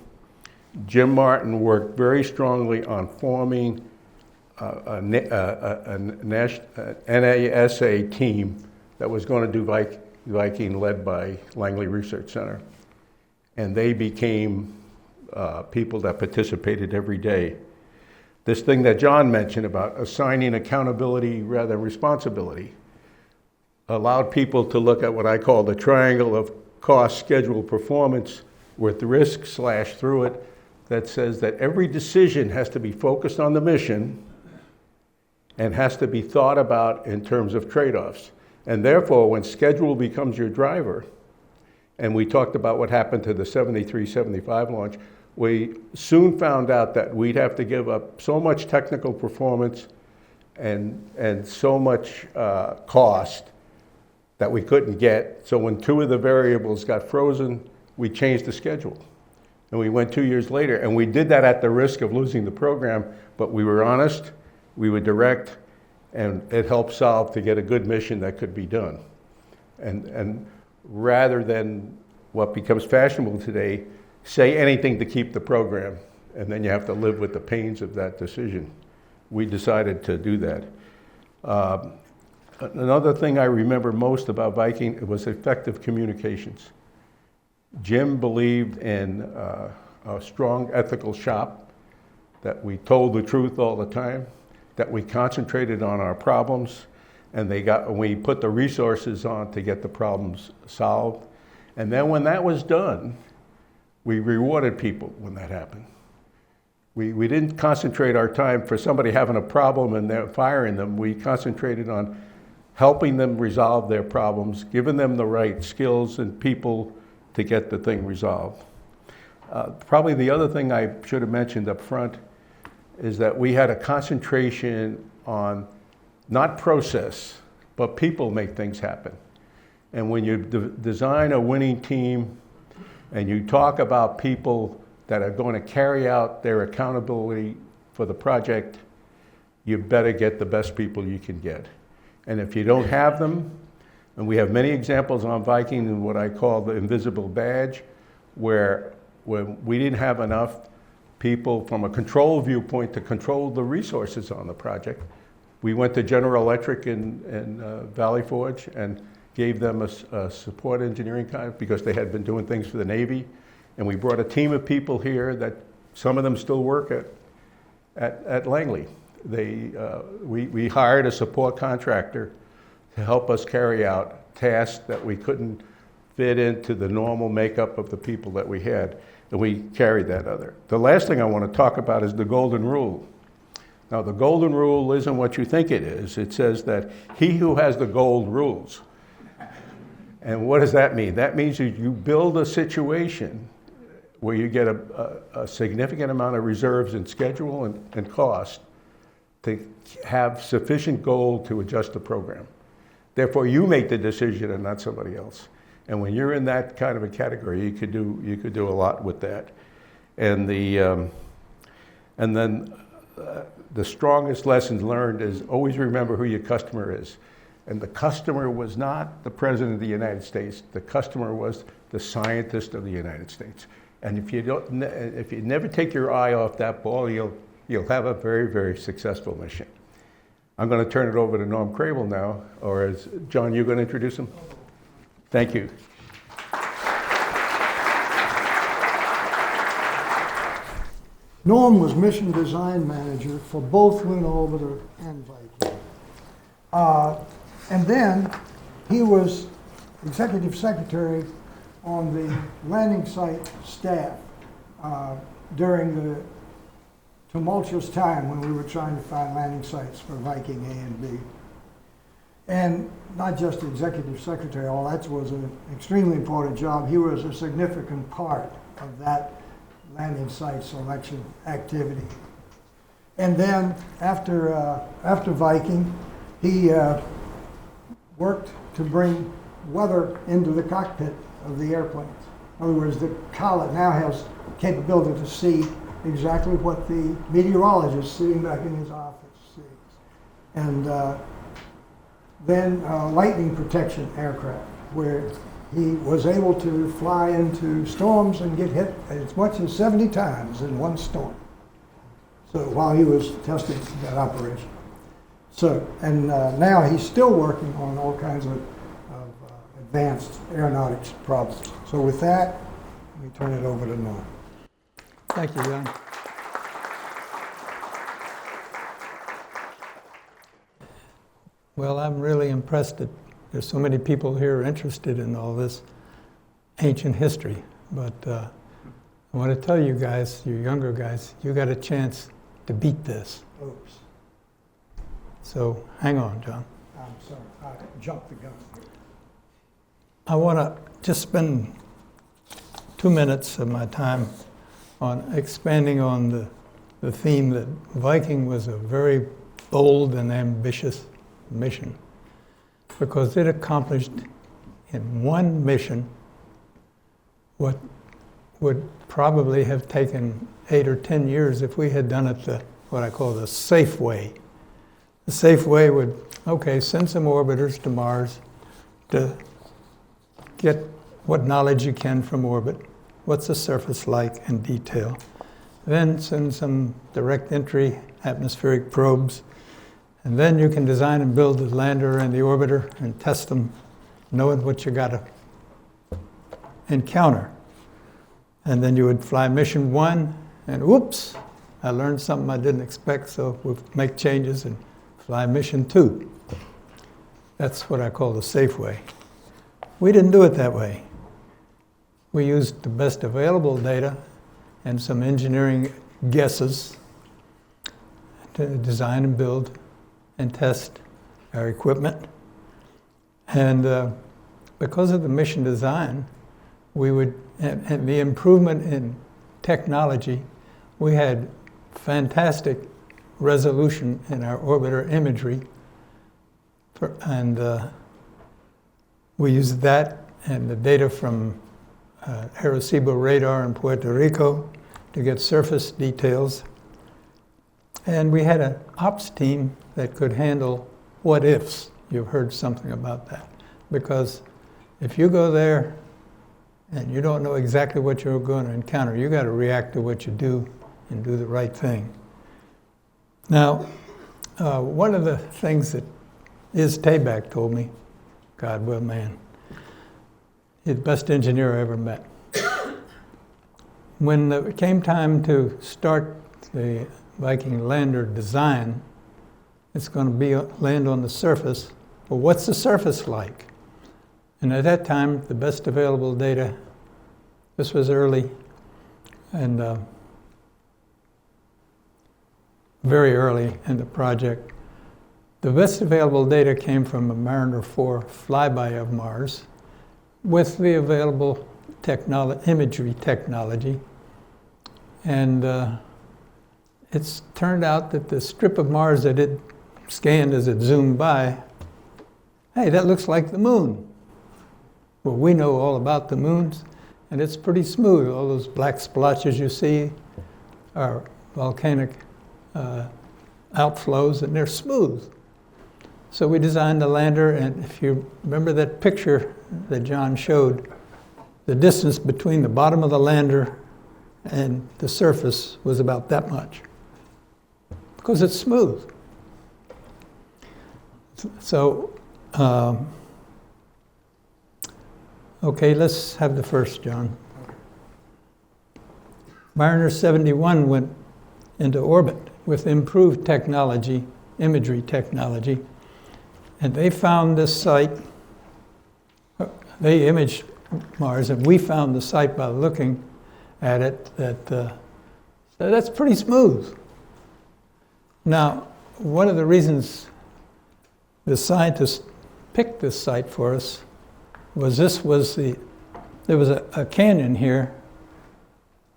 Jim Martin worked very strongly on forming a NASA team that was going to do Viking, led by Langley Research Center. And they became people that participated every day. This thing that John mentioned about assigning accountability rather than responsibility allowed people to look at what I call the triangle of cost, schedule, performance with risk / through it, that says that every decision has to be focused on the mission and has to be thought about in terms of trade-offs. And therefore, when schedule becomes your driver, and we talked about what happened to the 73, 75 launch, we soon found out that we'd have to give up so much technical performance and so much cost that we couldn't get. So when 2 of the variables got frozen, we changed the schedule. And we went 2 years later, and we did that at the risk of losing the program, but we were honest, we were direct, and it helped solve to get a good mission that could be done. And rather than what becomes fashionable today, say anything to keep the program, and then you have to live with the pains of that decision. We decided to do that. Another thing I remember most about Viking was effective communications. Jim believed in a strong ethical shop that we told the truth all the time, that we concentrated on our problems, and we put the resources on to get the problems solved. And then when that was done, we rewarded people when that happened. We didn't concentrate our time for somebody having a problem and they're firing them. We concentrated on helping them resolve their problems, giving them the right skills and people to get the thing resolved. Probably the other thing I should have mentioned up front is that we had a concentration on not process, but people make things happen. And when you design a winning team and you talk about people that are going to carry out their accountability for the project, you better get the best people you can get. And if you don't have them, and we have many examples on Viking in what I call the invisible badge, where when we didn't have enough people from a control viewpoint to control the resources on the project, we went to General Electric in Valley Forge and gave them a support engineering contract because they had been doing things for the Navy. And we brought a team of people here that some of them still work at Langley. We hired a support contractor to help us carry out tasks that we couldn't fit into the normal makeup of the people that we had, and we carried that other. The last thing I want to talk about is the golden rule. Now, the golden rule isn't what you think it is. It says that he who has the gold rules. And what does that mean? That means that you build a situation where you get a significant amount of reserves in schedule and cost to have sufficient gold to adjust the program. Therefore, you make the decision and not somebody else. And when you're in that kind of a category, you could do a lot with that. And then the strongest lessons learned is always remember who your customer is. And the customer was not the President of the United States. The customer was the scientist of the United States. And if you never take your eye off that ball, you'll have a very, very successful mission. I'm going to turn it over to Norm Crabill now, or is John, you going to introduce him? Thank you. Norm was mission design manager for both Lunar Orbiter and Viking. And then he was executive secretary on the landing site staff during the tumultuous time when we were trying to find landing sites for Viking A and B. And not just executive secretary, all that was an extremely important job. He was a significant part of that landing site selection activity. And then after Viking, he worked to bring weather into the cockpit of the airplanes. In other words, the pilot now has capability to see exactly what the meteorologist sitting back in his office sees. And then lightning protection aircraft, where he was able to fly into storms and get hit as much as 70 times in one storm. So while he was testing that operation. So, and now he's still working on all kinds of advanced aeronautics problems. So with that, let me turn it over to Norm. Thank you, John. Well, I'm really impressed that there's so many people here interested in all this ancient history. But I want to tell you guys, you younger guys, you got a chance to beat this. Oops. So hang on, John. I'm sorry, I jumped the gun. I want to just spend 2 minutes of my time on expanding on the theme that Viking was a very bold and ambitious mission, because it accomplished in one mission what would probably have taken 8 or 10 years if we had done it what I call the safe way. The safe way would, okay, send some orbiters to Mars to get what knowledge you can from orbit, what's the surface like in detail, then send some direct entry atmospheric probes, and then you can design and build the lander and the orbiter and test them, knowing what you got to encounter. And then you would fly mission 1, and whoops, I learned something I didn't expect, so we'll make changes and fly mission 2. That's what I call the safe way. We didn't do it that way. We used the best available data and some engineering guesses to design and build and test our equipment. And because of the mission design, and the improvement in technology, we had fantastic resolution in our orbiter imagery. And we used that and the data from Arecibo radar in Puerto Rico to get surface details. And we had an ops team that could handle what ifs. You've heard something about that. Because if you go there and you don't know exactly what you're going to encounter, you got to react to what you do and do the right thing. Now, one of the things that Iz Tabak told me, God, well, man, he's the best engineer I ever met. When it came time to start the Viking lander design, it's going to be land on the surface. Well, what's the surface like? And at that time, the best available data, this was early, and very early in the project, the best available data came from a Mariner 4 flyby of Mars with the available imagery technology. And it's turned out that the strip of Mars that it scanned as it zoomed by, hey, that looks like the moon. Well, we know all about the moons, and it's pretty smooth. All those black splotches you see are volcanic outflows, and they're smooth. So we designed the lander, and if you remember that picture that John showed, the distance between the bottom of the lander and the surface was about that much, because it's smooth. So, okay, let's have the first, John. Mariner 71 went into orbit with improved technology, imagery technology, and they found this site. They imaged Mars, and we found the site by looking at it that's pretty smooth. Now, one of the reasons the scientists picked this site for us was there was a canyon here.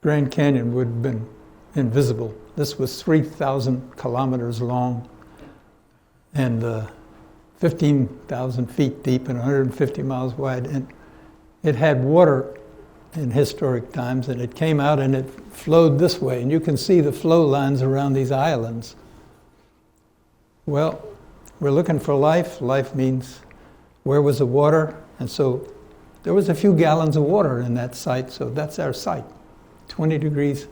Grand Canyon would have been invisible. This was 3,000 kilometers long and 15,000 feet deep and 150 miles wide. And it had water in historic times, and it came out and it flowed this way. And you can see the flow lines around these islands. Well, we're looking for life. Life means where was the water? And so there was a few gallons of water in that site, so that's our site. 20 degrees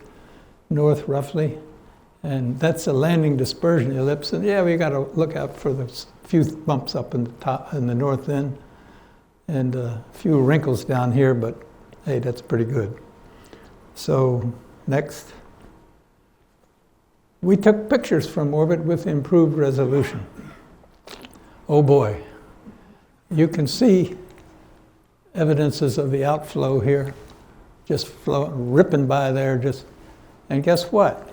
north, roughly. And that's a landing dispersion ellipse. And yeah, we got to look out for the few bumps up in the top, in the north end, and a few wrinkles down here, but hey, that's pretty good. So, next. We took pictures from orbit with improved resolution. Oh boy. You can see evidences of the outflow here, just flowing, ripping by there, and guess what?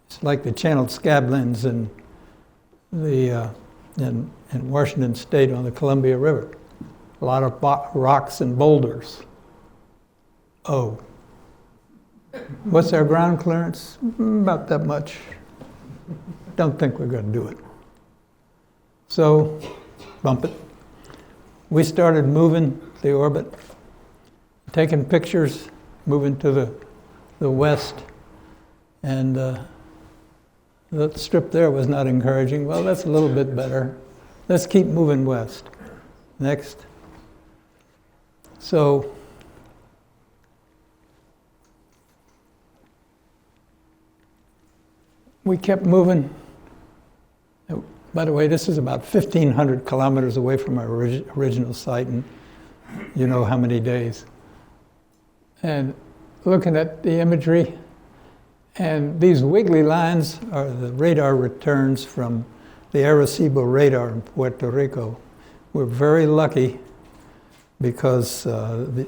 It's like the channeled scab lens in Washington State on the Columbia River. A lot of rocks and boulders. Oh. What's our ground clearance? About that much. Don't think we're going to do it. So, bump it. We started moving the orbit, taking pictures, moving to the west, and the strip there was not encouraging. Well, that's a little bit better. Let's keep moving west. Next. So, we kept moving. By the way, this is about 1,500 kilometers away from our original site, and you know how many days. And looking at the imagery, And these wiggly lines are the radar returns from the Arecibo radar in Puerto Rico. We're very lucky because the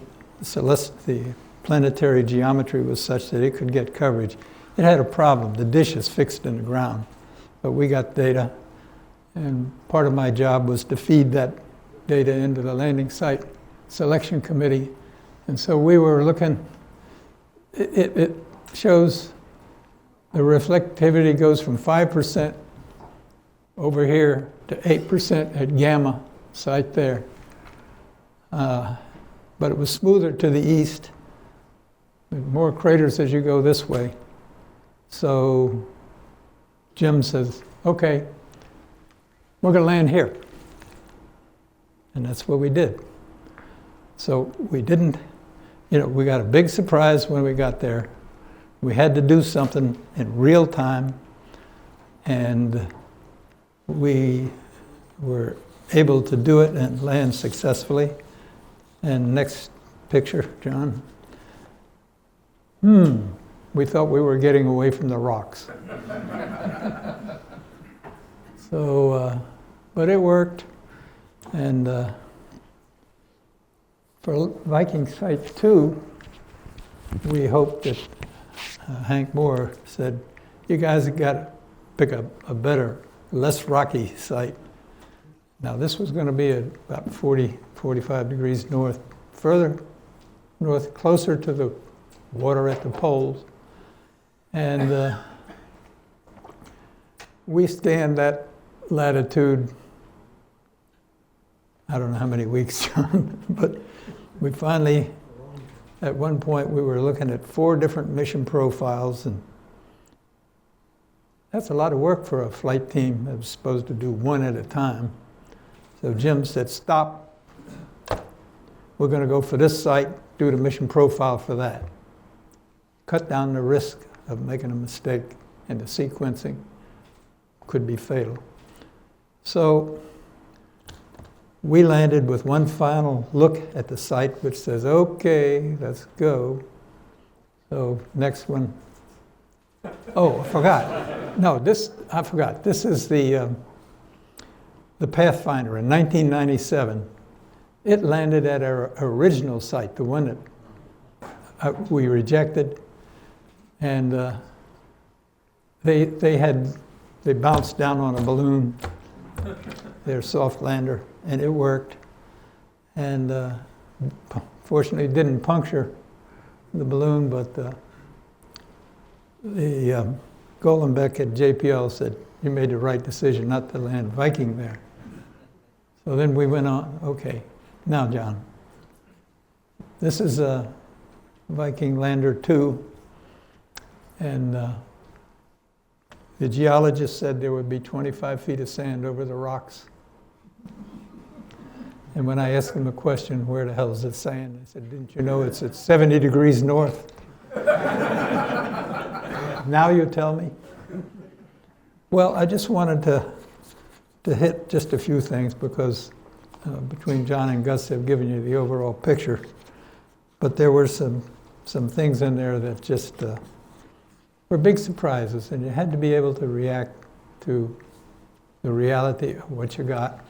planetary geometry was such that it could get coverage. It had a problem. The dish is fixed in the ground, but we got data, and part of my job was to feed that data into the landing site selection committee. And so we were looking, it shows the reflectivity goes from 5% over here to 8% at gamma site there. But it was smoother to the east, more craters as you go this way. So Jim says, okay, we're going to land here. And that's what we did. So we didn't, we got a big surprise when we got there. We had to do something in real time, and we were able to do it and land successfully. And next picture, John. We thought we were getting away from the rocks. So, but it worked. And for Viking Site 2, we hoped that Hank Moore said, you guys have got to pick a better, less rocky site. Now this was going to be at about 40, 45 degrees north, further north, closer to the water at the poles. And we scanned that latitude, I don't know how many weeks, John, but we finally, at one point, we were looking at 4 different mission profiles, and that's a lot of work for a flight team that was supposed to do one at a time. So Jim said, stop. We're going to go for this site, do the mission profile for that. Cut down the risk of making a mistake, and the sequencing could be fatal. So we landed with one final look at the site, which says, okay, let's go. So next one. Oh, I forgot. No, I forgot. This is the Pathfinder in 1997. It landed at our original site, the one that we rejected. And they bounced down on a balloon, their soft lander, and it worked. And fortunately, it didn't puncture the balloon, but the Golenbeck at JPL said, you made the right decision not to land Viking there. So then we went on, okay, now John, this is a Viking Lander 2, and the geologist said there would be 25 feet of sand over the rocks. And when I asked him the question, where the hell is it sand? I said, didn't you know it's at 70 degrees north? Now you tell me? Well, I just wanted to hit just a few things because between John and Gus have given you the overall picture. But there were some things in there that just were big surprises, and you had to be able to react to the reality of what you got,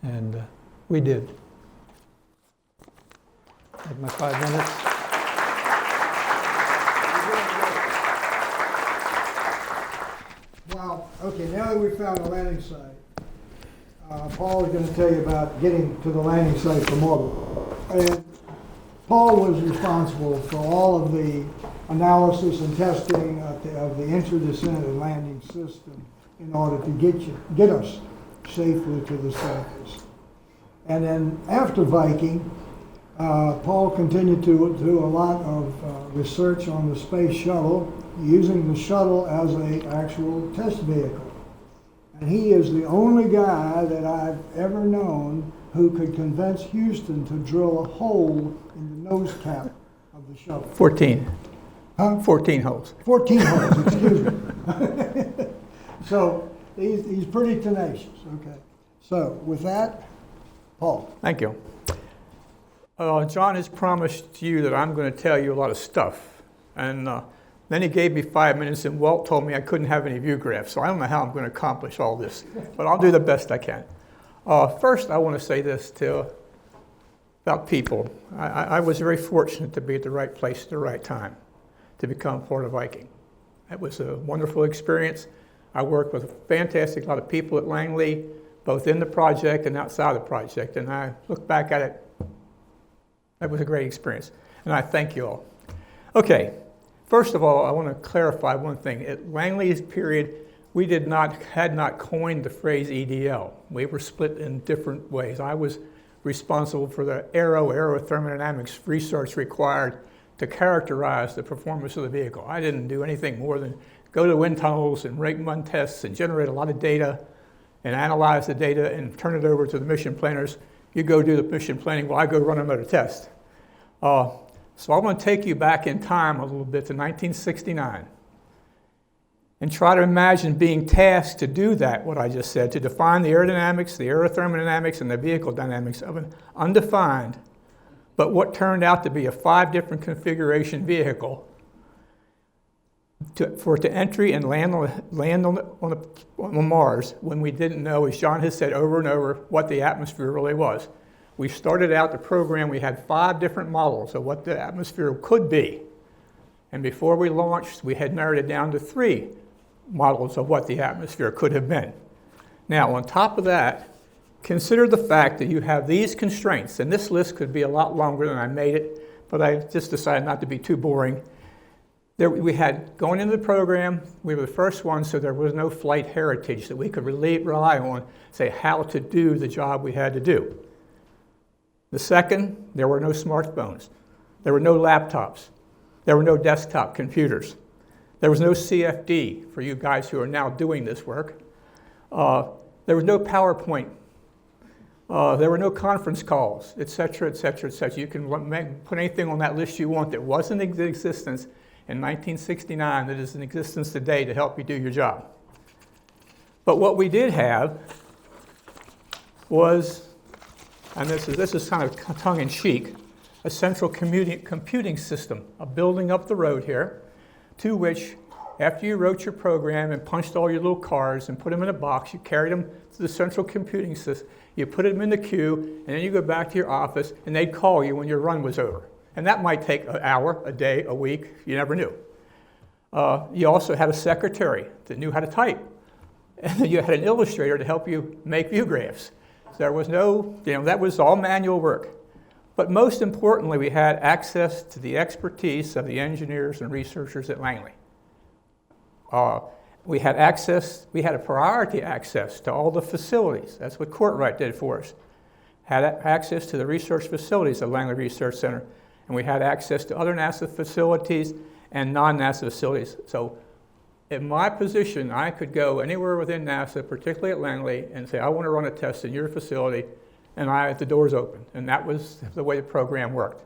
and we did. Had my 5 minutes. Wow, okay, now that we've found the landing site, Paul is going to tell you about getting to the landing site from orbit. And Paul was responsible for all of the analysis and testing of the inter-descent and landing system in order to get us safely to the surface. And then after Viking, Paul continued to do a lot of research on the space shuttle, using the shuttle as an actual test vehicle. And he is the only guy that I've ever known who could convince Houston to drill a hole in the nose cap of the shuttle. 14. Huh? 14 holes. 14 holes, excuse me. So he's pretty tenacious, okay. So with that, Paul. Thank you. John has promised you that I'm going to tell you a lot of stuff. And Then he gave me 5 minutes, and Walt told me I couldn't have any view graphs. So I don't know how I'm going to accomplish all this, but I'll do the best I can. First, I want to say this about people. I was very fortunate to be at the right place at the right time to become part of Viking. It was a wonderful experience. I worked with a fantastic lot of people at Langley, both in the project and outside the project, and I look back at it, that was a great experience, and I thank you all. Okay, first of all, I want to clarify one thing. At Langley's period, we had not coined the phrase EDL. We were split in different ways. I was responsible for the aerothermodynamics research required to characterize the performance of the vehicle. I didn't do anything more than go to wind tunnels and rate run tests and generate a lot of data and analyze the data and turn it over to the mission planners. You go do the mission planning while I go run another test. So I'm going to take you back in time a little bit to 1969 and try to imagine being tasked to do that, what I just said, to define the aerodynamics, the aerothermodynamics, and the vehicle dynamics of an undefined, but what turned out to be a 5 different configuration vehicle for it to entry and land on Mars when we didn't know, as John has said over and over, what the atmosphere really was. We started out the program, we had 5 different models of what the atmosphere could be. And before we launched, we had narrowed it down to 3 models of what the atmosphere could have been. Now, on top of that, consider the fact that you have these constraints, and this list could be a lot longer than I made it, but I just decided not to be too boring. We had, going into the program, we were the first ones, so there was no flight heritage that we could rely on, say, how to do the job we had to do. The second, there were no smartphones. There were no laptops. There were no desktop computers. There was no CFD for you guys who are now doing this work. There was no PowerPoint. There were no conference calls, et cetera, et cetera, et cetera. You can put anything on that list you want that wasn't in existence in 1969 that is in existence today to help you do your job. But what we did have was, and this is kind of tongue-in-cheek, a central computing system, a building up the road here, to which, after you wrote your program and punched all your little cards and put them in a box, you carried them to the central computing system, you put them in the queue, and then you go back to your office, and they'd call you when your run was over. And that might take an hour, a day, a week, you never knew. You also had a secretary that knew how to type. And you had an illustrator to help you make view graphs. So there was no, that was all manual work. But most importantly, we had access to the expertise of the engineers and researchers at Langley. We had a priority access to all the facilities. That's what Courtwright did for us. Had access to the research facilities of Langley Research Center, and we had access to other NASA facilities and non-NASA facilities. So in my position, I could go anywhere within NASA, particularly at Langley, and say, I want to run a test in your facility, and the door's open. And that was the way the program worked.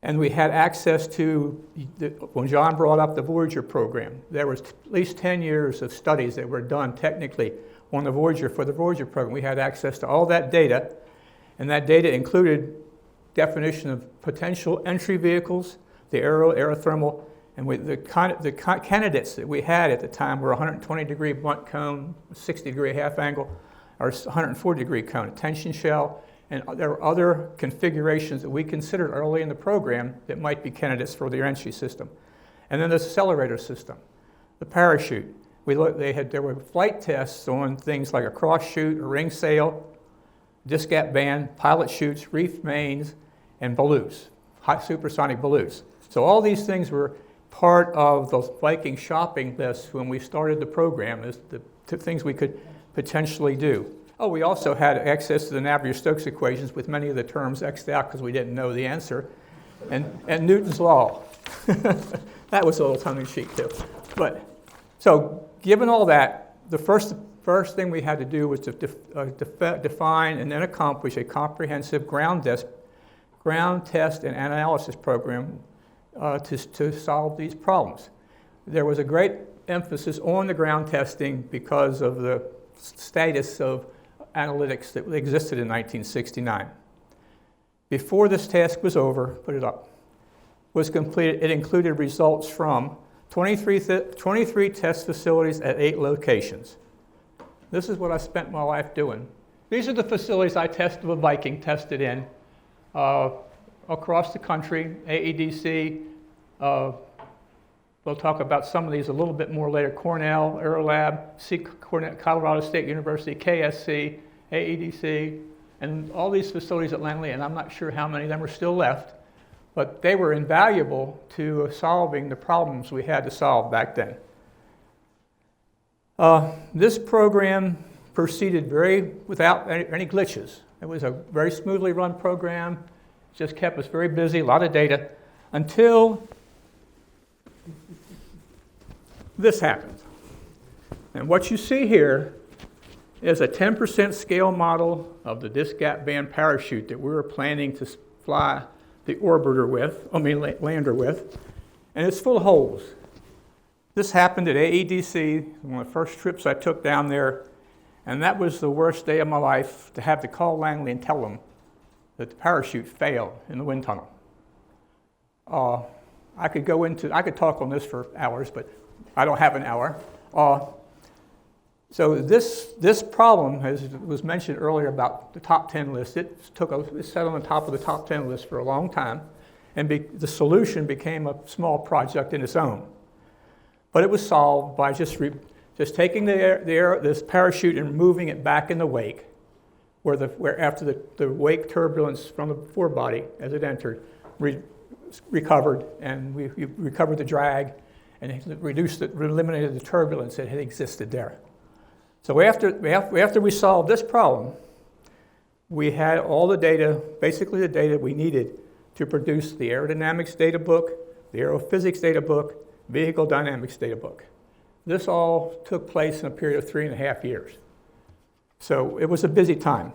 And we had access to, when John brought up the Voyager program, there was at least 10 years of studies that were done technically on the Voyager for the Voyager program. We had access to all that data, and that data included definition of potential entry vehicles, the aerothermal, and the candidates that we had at the time were 120-degree blunt cone, 60-degree half angle, or 140-degree cone, a tension shell, and there were other configurations that we considered early in the program that might be candidates for the entry system. And then the accelerator system, the parachute. There were flight tests on things like a cross chute, a ring sail, disc gap band, pilot chutes, reef mains, and balloons, high supersonic balloons. So all these things were part of the Viking shopping list when we started the program as the things we could potentially do. Oh, we also had access to the Navier-Stokes equations with many of the terms X'd out because we didn't know the answer, and Newton's law. That was a little tongue-in-cheek too. But so, given all that, the first thing we had to do was to define and then accomplish a comprehensive ground test and analysis program to solve these problems. There was a great emphasis on the ground testing because of the status of analytics that existed in 1969. before this task was over, put it up, was completed. It included results from 23 test facilities at 8 locations. This is what I spent my life doing. These are the facilities I tested with Viking, tested in across the country, AEDC. We'll talk about some of these a little bit more later. Cornell, Aerolab, Colorado State University, KSC, AEDC, and all these facilities at Langley, and I'm not sure how many of them are still left, but they were invaluable to solving the problems we had to solve back then. This program proceeded without any glitches. It was a very smoothly run program, just kept us very busy, a lot of data, until this happened. And what you see here is a 10% scale model of the disc gap band parachute that we were planning to fly the lander with, and it's full of holes. This happened at AEDC, one of the first trips I took down there, and that was the worst day of my life, to have to call Langley and tell them that the parachute failed in the wind tunnel. I could talk on this for hours, but I don't have an hour. So this problem, as was mentioned earlier about the top 10 list, it sat on the top of the top 10 list for a long time, and the solution became a small project in its own. But it was solved by just taking this parachute and moving it back in the wake, where after the wake turbulence from the forebody as it entered recovered, and we recovered the drag, and it eliminated the turbulence that had existed there. So after we solved this problem, we had all the data, basically the data we needed to produce the aerodynamics data book, the aerophysics data book, vehicle dynamics data book. This all took place in a period of 3.5 years. So it was a busy time.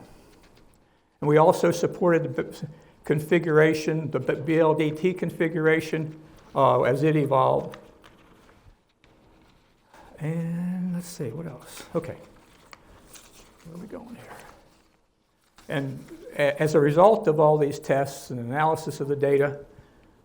And we also supported the configuration, the BLDT configuration as it evolved. And let's see, what else? Okay, where are we going here? And as a result of all these tests and analysis of the data,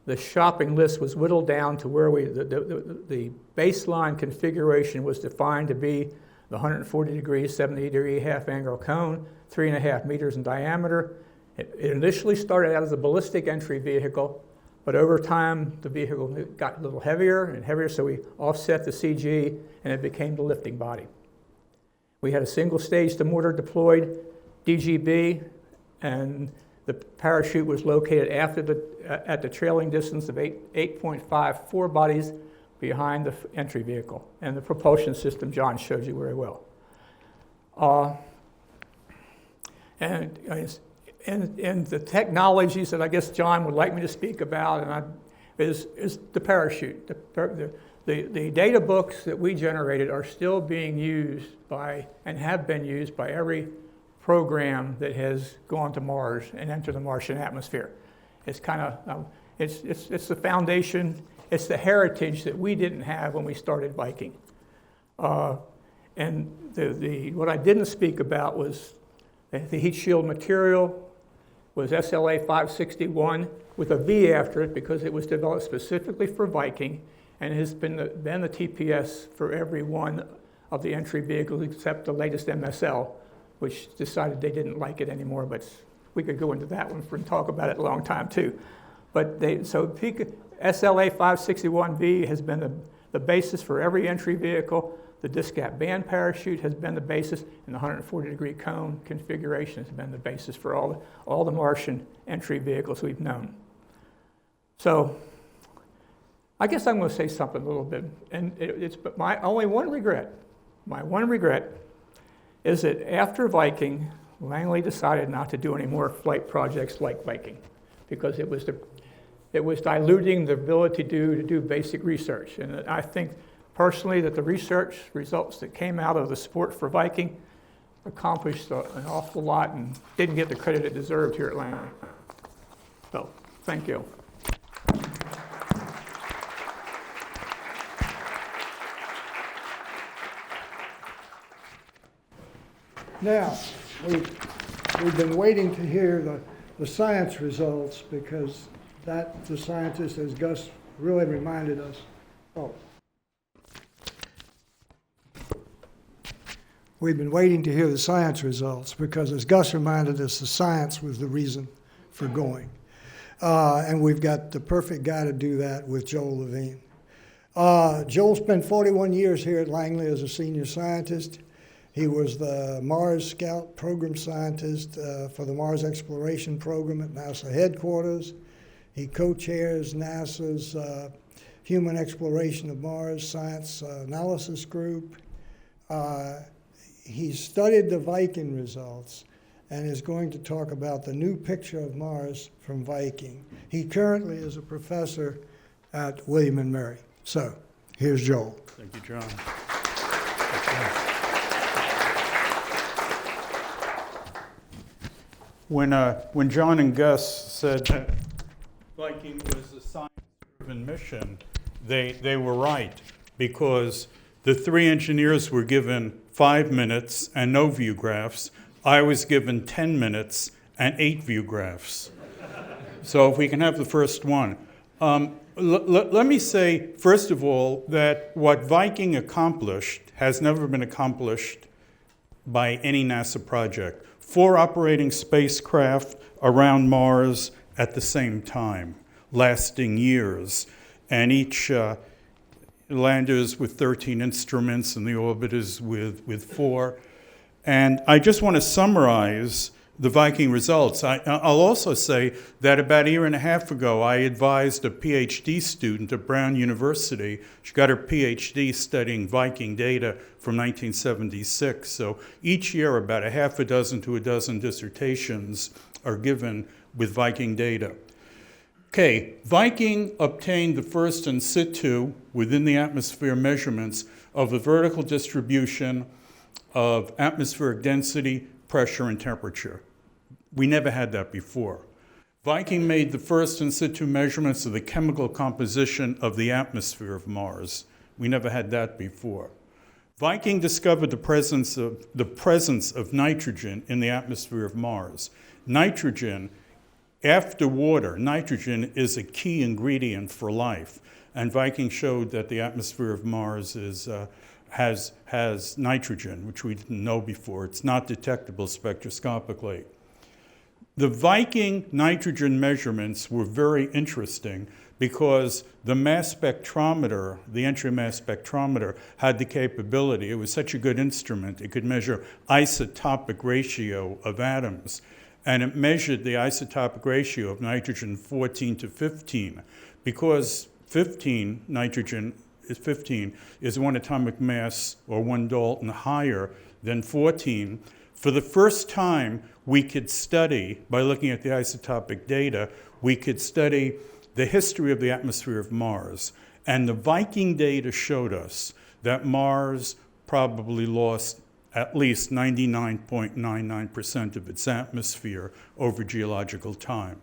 the shopping list was whittled down to where the baseline configuration was defined to be the 140-degree, 70-degree half-angle cone, 3.5 meters in diameter. It initially started out as a ballistic entry vehicle, but over time, the vehicle got a little heavier and heavier, so we offset the CG, and it became the lifting body. We had a single-stage to motor deployed DGB, and the parachute was located at the trailing distance of 8.54 bodies behind the entry vehicle, and the propulsion system John showed you very well. And the technologies that I guess John would like me to speak about is the parachute. The data books that we generated are still being used by, and have been used by, every program that has gone to Mars and entered the Martian atmosphere. It's kind of, it's the foundation, it's the heritage that we didn't have when we started Viking. And what I didn't speak about was the heat shield material was SLA 561 with a V after it because it was developed specifically for Viking and has been the TPS for every one of the entry vehicles except the latest MSL, which decided they didn't like it anymore, but we could go into that one and talk about it a long time too. But SLA 561V has been the basis for every entry vehicle. The disc gap band parachute has been the basis, and the 140-degree cone configuration has been the basis for all the Martian entry vehicles we've known. So I guess I'm going to say something a little bit, and but my one regret is that after Viking, Langley decided not to do any more flight projects like Viking because it was diluting the ability to do basic research. And I think personally that the research results that came out of the support for Viking accomplished an awful lot and didn't get the credit it deserved here at Langley. So, thank you. Now, we've been waiting to hear the science results, because that, the scientists, as Gus really reminded us, we've been waiting to hear the science results, because as Gus reminded us, the science was the reason for going. And we've got the perfect guy to do that with Joel Levine. Joel spent 41 years here at Langley as a senior scientist. He was the Mars Scout Program Scientist for the Mars Exploration Program at NASA headquarters. He co-chairs NASA's Human Exploration of Mars Science Analysis Group. He studied the Viking results and is going to talk about the new picture of Mars from Viking. He currently is a professor at William & Mary. So, here's Joel. Thank you, John. When John and Gus said that Viking was a science-driven mission, they were right, because the three engineers were given 5 minutes and no view graphs. I was given 10 minutes and 8 view graphs. So if we can have the first one. Let me say, first of all, that what Viking accomplished has never been accomplished by any NASA project. 4 operating spacecraft around Mars at the same time, lasting years, and each landers with 13 instruments and the orbiters with 4. And I just want to summarize the Viking results. I'll also say that about a year and a half ago, I advised a PhD student at Brown University. She got her PhD studying Viking data from 1976. So each year, about a half a dozen to a dozen dissertations are given with Viking data. Okay, Viking obtained the first in situ within the atmosphere measurements of the vertical distribution of atmospheric density, pressure, and temperature. We never had that before. Viking made the first in situ measurements of the chemical composition of the atmosphere of Mars. We never had that before. Viking discovered the presence of nitrogen in the atmosphere of Mars. Nitrogen, after water, nitrogen is a key ingredient for life. And Viking showed that the atmosphere of Mars has nitrogen, which we didn't know before. It's not detectable spectroscopically. The Viking nitrogen measurements were very interesting because the mass spectrometer, the entry mass spectrometer, had the capability. It was such a good instrument. It could measure isotopic ratio of atoms. And it measured the isotopic ratio of nitrogen 14 to 15. Because 15, nitrogen is 15, is 1 atomic mass or 1 Dalton higher than 14. For the first time, we could study, by looking at the isotopic data, we could study the history of the atmosphere of Mars. And the Viking data showed us that Mars probably lost at least 99.99% of its atmosphere over geological time.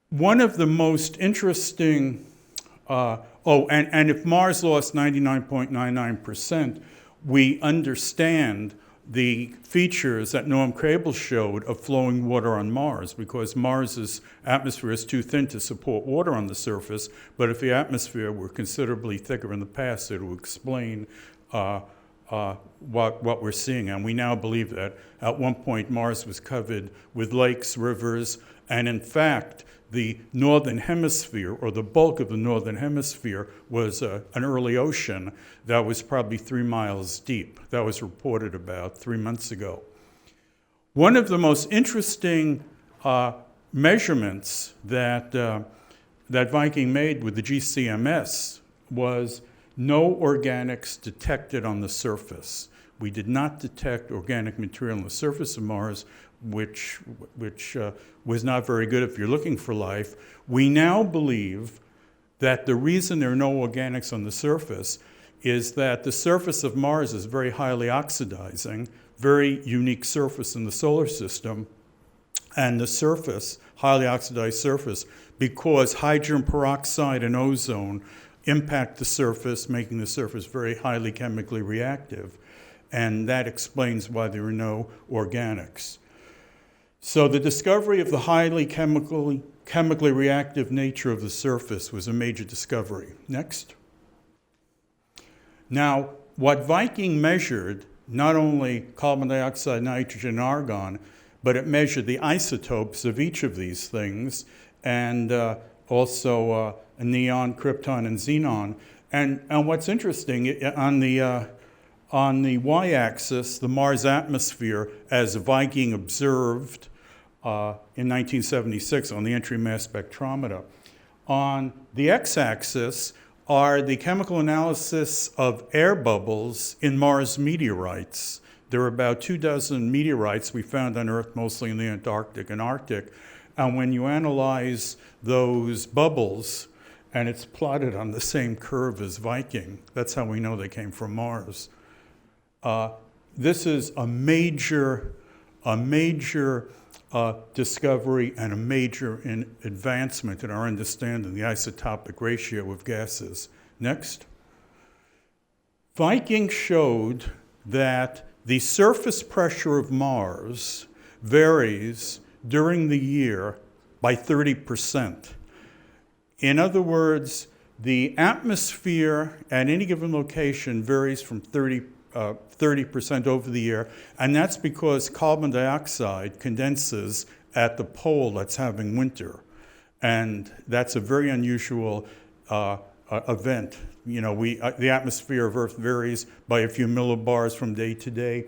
One of the most interesting, and if Mars lost 99.99%, we understand the features that Noam Crabill showed of flowing water on Mars, because Mars's atmosphere is too thin to support water on the surface, but if the atmosphere were considerably thicker in the past, it would explain what we're seeing. And we now believe that at one point Mars was covered with lakes, rivers, and in fact, the northern hemisphere, or the bulk of the northern hemisphere, was an early ocean that was probably 3 miles deep. That was reported about 3 months ago. One of the most interesting measurements that Viking made with the GCMS was no organics detected on the surface. We did not detect organic material on the surface of Mars, which was not very good if you're looking for life. We now believe that the reason there are no organics on the surface is that the surface of Mars is very highly oxidizing, very unique surface in the solar system, and the surface, highly oxidized surface, because hydrogen peroxide and ozone impact the surface, making the surface very highly chemically reactive. And that explains why there are no organics. So the discovery of the highly chemically reactive nature of the surface was a major discovery. Next. Now, what Viking measured, not only carbon dioxide, nitrogen, and argon, but it measured the isotopes of each of these things, and also neon, krypton, and xenon. And what's interesting, on the y-axis, the Mars atmosphere, as Viking observed in 1976 on the entry mass spectrometer. On the x-axis are the chemical analysis of air bubbles in Mars meteorites. There are about 24 meteorites we found on Earth, mostly in the Antarctic and Arctic. And when you analyze those bubbles, and it's plotted on the same curve as Viking, that's how we know they came from Mars. This is a major discovery and a major advancement in our understanding of the isotopic ratio of gases. Next. Viking showed that the surface pressure of Mars varies during the year by 30%. In other words, the atmosphere at any given location varies from 30% over the year, and that's because carbon dioxide condenses at the pole that's having winter. And that's a very unusual event. You know, the atmosphere of Earth varies by a few millibars from day to day,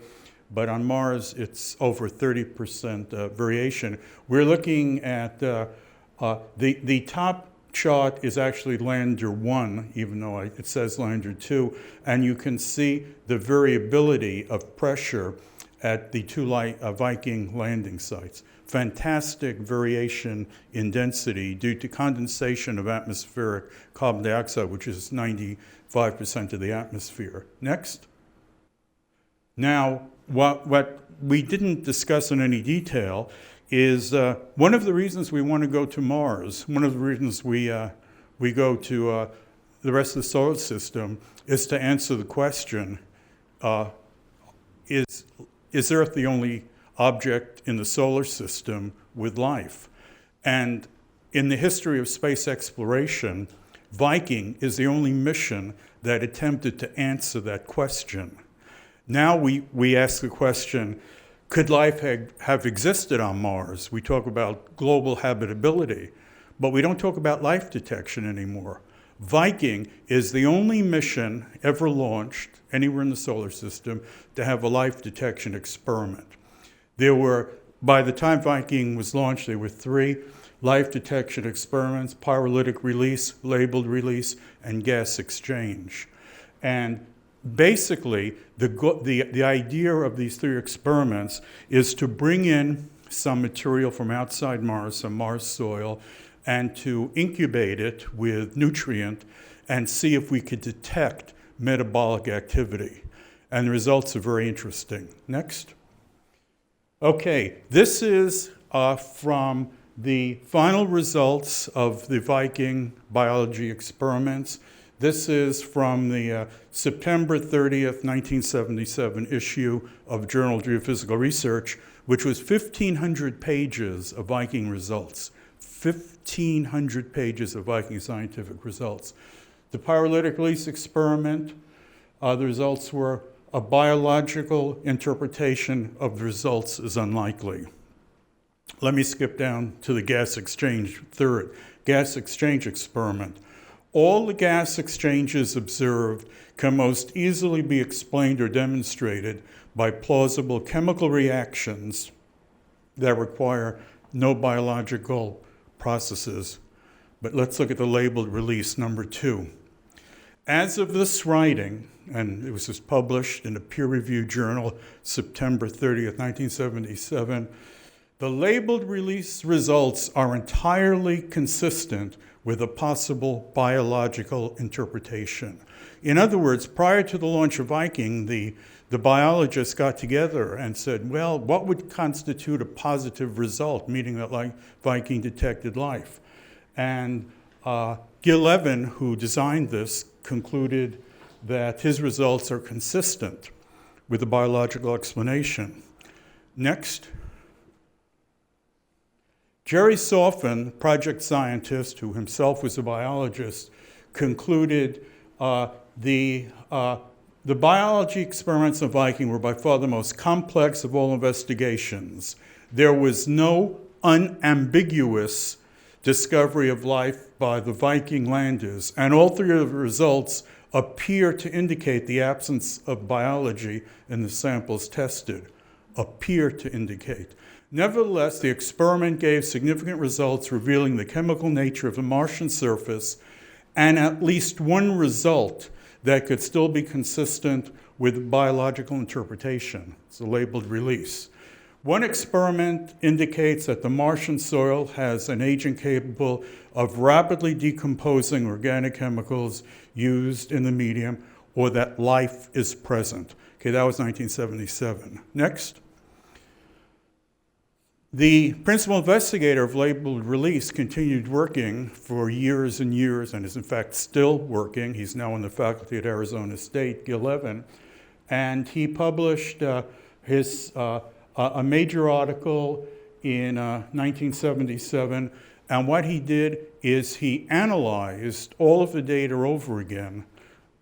but on Mars it's over 30% variation. We're looking at the top chart is actually Lander 1, even though it says Lander 2, and you can see the variability of pressure at the two Viking landing sites. Fantastic variation in density due to condensation of atmospheric carbon dioxide, which is 95% of the atmosphere. Next. Now, what we didn't discuss in any detail is one of the reasons we want to go to Mars, one of the reasons we go to the rest of the solar system is to answer the question, is Earth the only object in the solar system with life? And in the history of space exploration, Viking is the only mission that attempted to answer that question. Now we ask the question, could life have existed on Mars? We talk about global habitability, but we don't talk about life detection anymore. Viking is the only mission ever launched anywhere in the solar system to have a life detection experiment. There were, by the time Viking was launched, there were 3 life detection experiments: pyrolytic release, labeled release, and gas exchange. And basically, the idea of these 3 experiments is to bring in some material from outside Mars, some Mars soil, and to incubate it with nutrient and see if we could detect metabolic activity. And the results are very interesting. Next. Okay, this is from the final results of the Viking biology experiments. This is from the September 30th, 1977 issue of Journal of Geophysical Research, which was 1,500 pages of Viking results. 1,500 pages of Viking scientific results. The pyrolytic release experiment, the results were a biological interpretation of the results is unlikely. Let me skip down to the gas exchange third. Gas exchange experiment. All the gas exchanges observed can most easily be explained or demonstrated by plausible chemical reactions that require no biological processes. But let's look at the labeled release, number 2. As of this writing, and it was just published in a peer-reviewed journal, September 30th, 1977, the labeled release results are entirely consistent with a possible biological interpretation. In other words, prior to the launch of Viking, the biologists got together and said, well, what would constitute a positive result, meaning that Viking detected life? And Gil Evans, who designed this, concluded that his results are consistent with the biological explanation. Next. Jerry Soffen, project scientist who himself was a biologist, concluded the biology experiments of Viking were by far the most complex of all investigations. There was no unambiguous discovery of life by the Viking landers, and all three of the results appear to indicate the absence of biology in the samples tested. Appear to indicate. Nevertheless, the experiment gave significant results revealing the chemical nature of the Martian surface, and at least one result that could still be consistent with biological interpretation. It's a labeled release. One experiment indicates that the Martian soil has an agent capable of rapidly decomposing organic chemicals used in the medium, or that life is present. Okay, that was 1977. Next. The principal investigator of labeled release continued working for years and years, and is in fact still working. He's now on the faculty at Arizona State, Gil Levin, and he published a major article in 1977, and what he did is he analyzed all of the data over again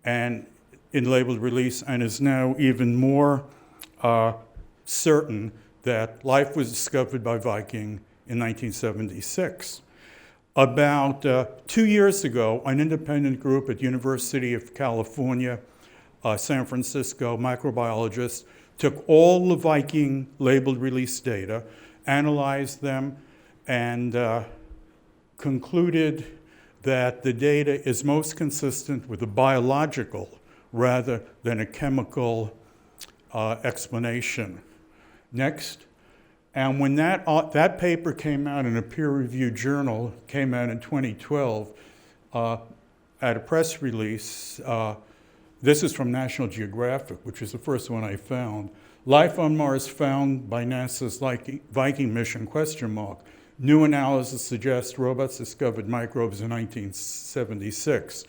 and in labeled release, and is now even more certain that life was discovered by Viking in 1976. About 2 years ago, an independent group at University of California, San Francisco, microbiologists, took all the Viking labeled release data, analyzed them, and concluded that the data is most consistent with a biological rather than a chemical explanation. Next. And when that paper came out in a peer-reviewed journal, came out in 2012, at a press release, this is from National Geographic, which is the first one I found. Life on Mars found by NASA's Viking mission, ? New analysis suggests robots discovered microbes in 1976.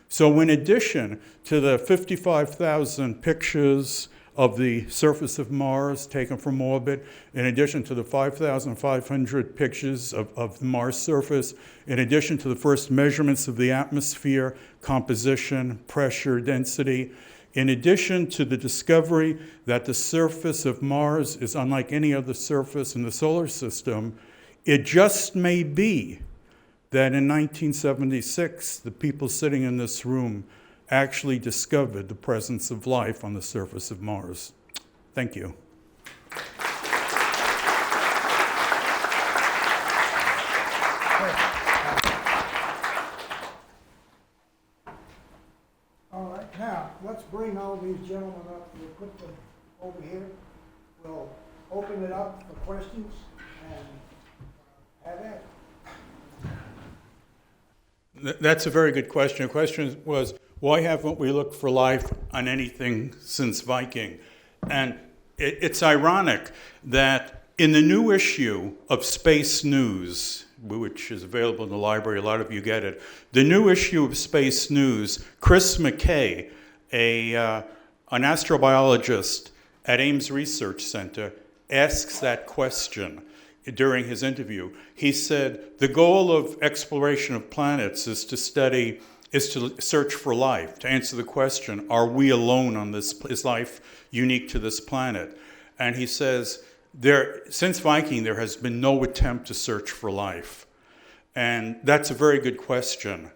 So in addition to the 55,000 pictures of the surface of Mars taken from orbit, in addition to the 5,500 pictures of the Mars surface, in addition to the first measurements of the atmosphere, composition, pressure, density, in addition to the discovery that the surface of Mars is unlike any other surface in the solar system, it just may be that in 1976, the people sitting in this room actually discovered the presence of life on the surface of Mars. Thank you. All right, now, let's bring all these gentlemen up. We'll put them over here. We'll open it up for questions and have at it. That's a very good question. The question was, why haven't we looked for life on anything since Viking? And it's ironic that in the new issue of Space News, which is available in the library, a lot of you get it, the new issue of Space News, Chris McKay, an astrobiologist at Ames Research Center, asks that question during his interview. He said, the goal of exploration of planets is to search for life, to answer the question, are we alone on this, is life unique to this planet? And he says, since Viking, there has been no attempt to search for life. And that's a very good question.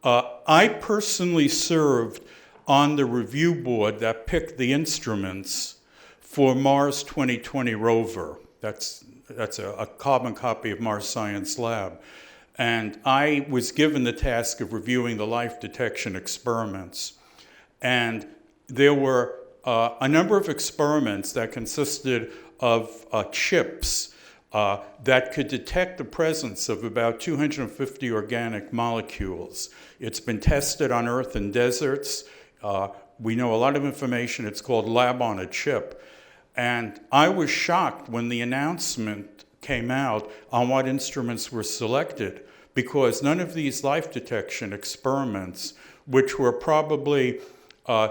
I personally served on the review board that picked the instruments for Mars 2020 rover. That's a carbon copy of Mars Science Lab. And I was given the task of reviewing the life detection experiments. And there were a number of experiments that consisted of chips that could detect the presence of about 250 organic molecules. It's been tested on Earth in deserts. We know a lot of information. It's called Lab on a Chip. And I was shocked when the announcement came out on what instruments were selected, because none of these life detection experiments, which were probably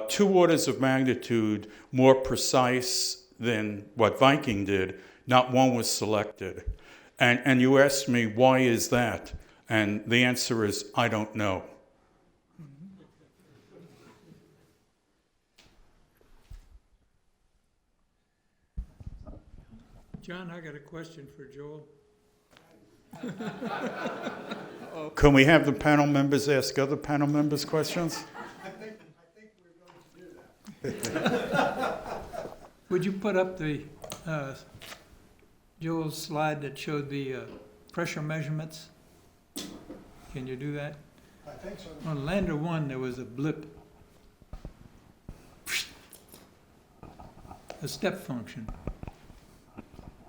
2 orders of magnitude more precise than what Viking did, not one was selected. And you asked me, why is that? And the answer is, I don't know. John, I got a question for Joel. Can we have the panel members ask other panel members questions? I think we're going to do that. Would you put up the Joel's slide that showed the pressure measurements? Can you do that? I think so. On Lander 1, there was a blip, a step function.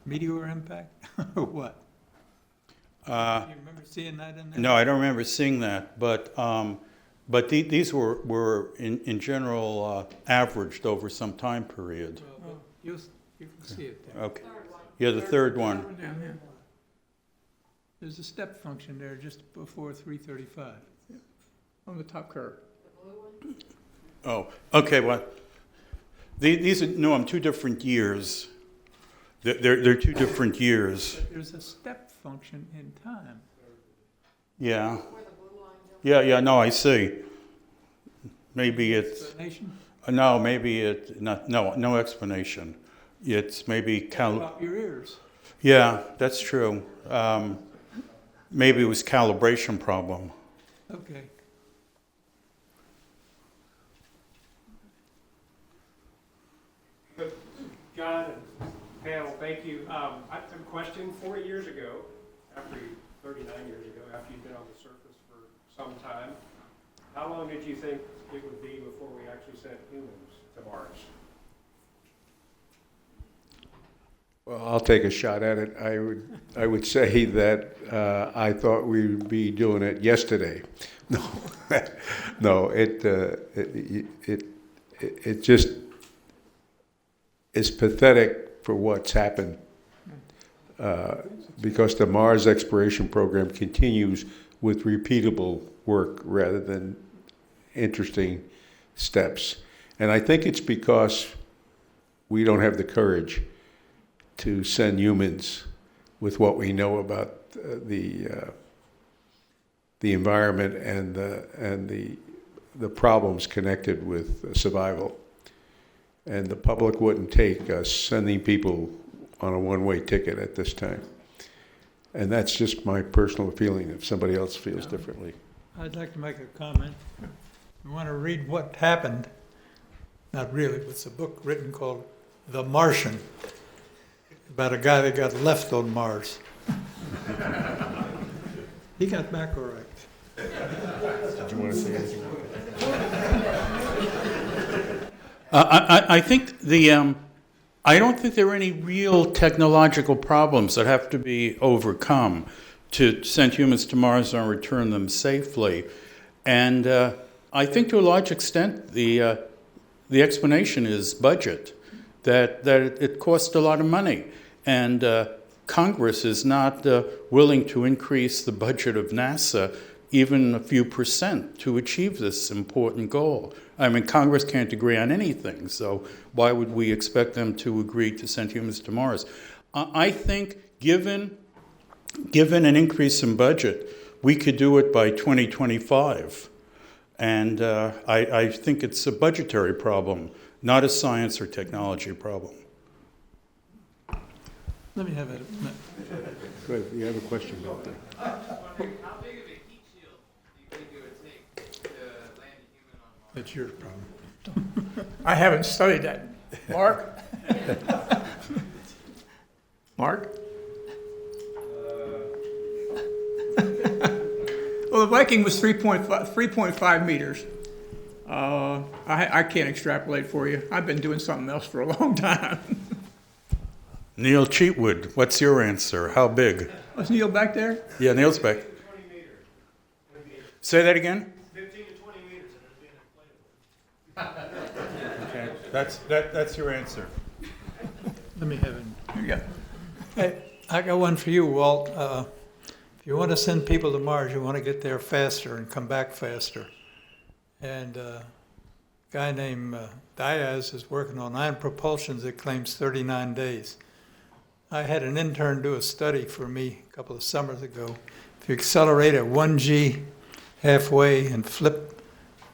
Meteor impact or what? You remember seeing that in there? No, I don't remember seeing that, but these were in general averaged over some time period. Well, you can see it there. Okay. Yeah, the third one. Down here. There's a step function there just before 335. On the top curve. Oh, okay. Well, these are no, I'm 2 different years. They're 2 different years. There's a step function in time. Yeah. Yeah. No, I see. Maybe it's Explanation? no. Maybe it not. No explanation. It's maybe Pop your ears. Yeah, that's true. Maybe it was calibration problem. Okay. John and panel, thank you. I have a question. 40 years ago, 39 years ago, after you'd been on the surface for some time, how long did you think it would be before we actually sent humans to Mars? Well, I'll take a shot at it. I would say that I thought we would be doing it yesterday. No, no. It just is pathetic for what's happened because the Mars exploration program continues with repeatable work rather than interesting steps, and I think it's because we don't have the courage to send humans with what we know about the environment and the problems connected with survival. And the public wouldn't take us sending people on a one-way ticket at this time. And that's just my personal feeling. If somebody else feels differently. I'd like to make a comment. You want to read what happened? Not really. It's a book written called The Martian, about a guy that got left on Mars. He got back all right. Did you want to say anything? I think I don't think there are any real technological problems that have to be overcome to send humans to Mars and return them safely. And I think to a large extent the explanation is budget, that it costs a lot of money. And Congress is not willing to increase the budget of NASA even a few % to achieve this important goal. I mean, Congress can't agree on anything, so why would we expect them to agree to send humans to Mars? I think given an increase in budget, we could do it by 2025. And I think it's a budgetary problem, not a science or technology problem. Let me have it. Good. You have a question about that? How big of a heat shield do you think it would take to land a human on Mars? That's your problem. I haven't studied that. Mark? Mark? Well, the Viking was 3.5 meters. I can't extrapolate for you. I've been doing something else for a long time. Neil Cheatwood, what's your answer? How big? Was Neil back there? Yeah, Neil's back. 20 meters. Say that again? 15 to 20 meters, and it'd be an Okay, that's your answer. Let me have it. Here you go. Hey, I got one for you, Walt. If you want to send people to Mars, you want to get there faster and come back faster. And a guy named Diaz is working on ion propulsions that claims 39 days. I had an intern do a study for me a couple of summers ago. If you accelerate at 1G halfway and flip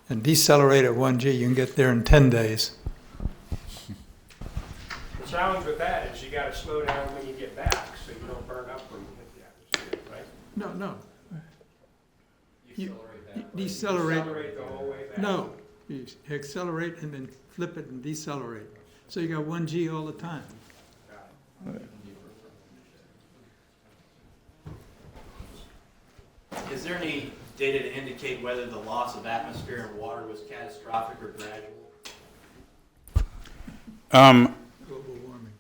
and decelerate at 1G, you can get there in 10 days. The challenge with that is you gotta slow down when you get back, so you don't burn up when you hit the atmosphere, right? No. You Accelerate decelerate. the whole way back. No, you accelerate and then flip it and decelerate. So you got 1G all the time. Is there any data to indicate whether the loss of atmosphere and water was catastrophic or gradual? Global warming.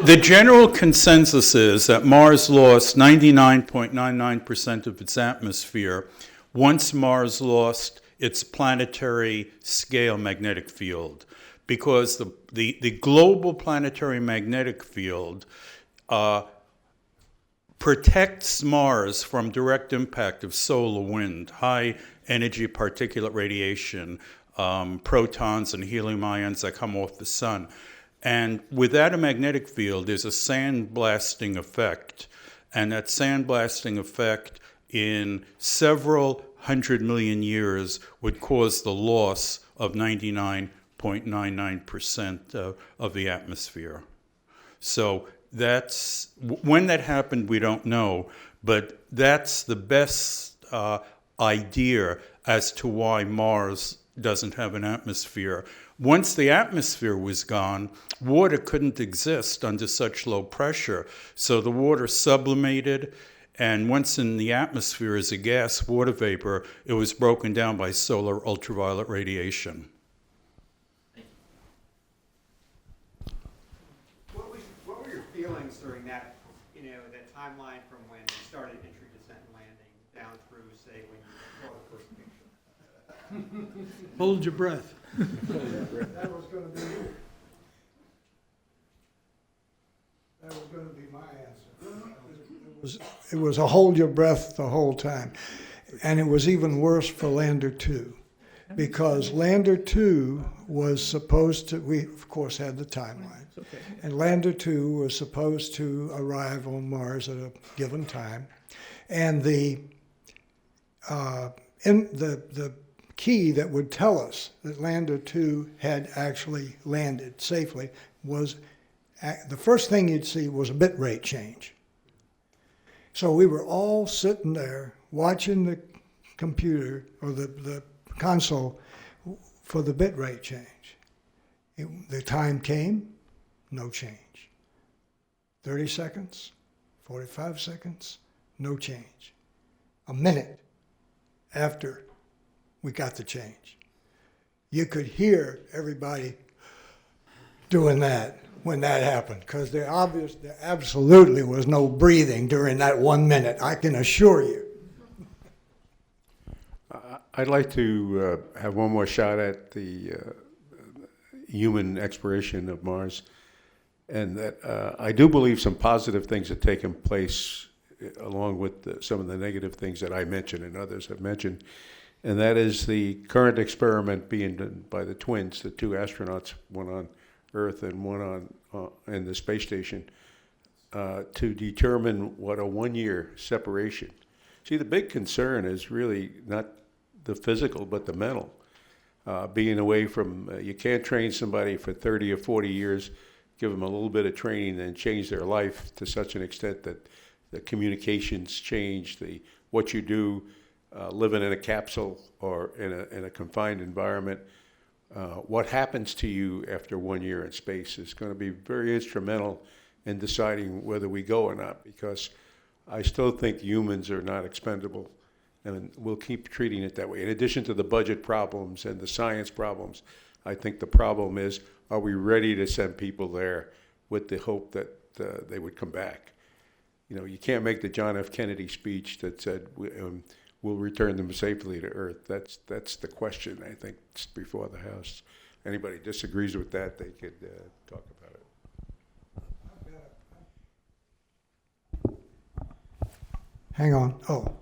The general consensus is that Mars lost 99.99% of its atmosphere once Mars lost its planetary scale magnetic field, because the global planetary magnetic field protects Mars from direct impact of solar wind, high energy particulate radiation, protons and helium ions that come off the sun. And without a magnetic field, there's a sandblasting effect. And that sandblasting effect in several 100 million years would cause the loss of 99.99% of the atmosphere. So that's, when that happened, we don't know, but that's the best idea as to why Mars doesn't have an atmosphere. Once the atmosphere was gone, water couldn't exist under such low pressure. So the water sublimated, and once in the atmosphere as a gas, water vapor, it was broken down by solar ultraviolet radiation. What were your feelings during that, that timeline from when you started entry, descent, and landing down through, say, when you saw the first picture? Hold your breath. That was gonna be my answer. It was a hold your breath the whole time. And it was even worse for Lander 2. Because Lander 2 was supposed to, we of course had the timeline. And Lander 2 was supposed to arrive on Mars at a given time. And the key that would tell us that Lander 2 had actually landed safely was, the first thing you'd see was a bit rate change. So we were all sitting there watching the computer or the console for the bit rate change. The time came, no change. 30 seconds, 45 seconds, no change. A minute after we got the change, you could hear everybody doing that when that happened, because there absolutely was no breathing during that 1 minute, I can assure you. I'd like to have one more shot at the human exploration of Mars, and that I do believe some positive things have taken place along with some of the negative things that I mentioned and others have mentioned, and that is the current experiment being done by the twins, the two astronauts, one on Earth and one on in the space station, to determine what a 1 year separation. See, the big concern is really not the physical, but the mental. Being away from, you can't train somebody for 30 or 40 years, give them a little bit of training and change their life to such an extent that the communications change, what you do, living in a capsule or in a confined environment. What happens to you after 1 year in space is going to be very instrumental in deciding whether we go or not, because I still think humans are not expendable, and we'll keep treating it that way. In addition to the budget problems and the science problems, I think the problem is, are we ready to send people there with the hope that they would come back? You can't make the John F. Kennedy speech that said, we'll return them safely to Earth. That's the question, I think, before the House. Anybody disagrees with that, they could talk about it. Hang on. Oh,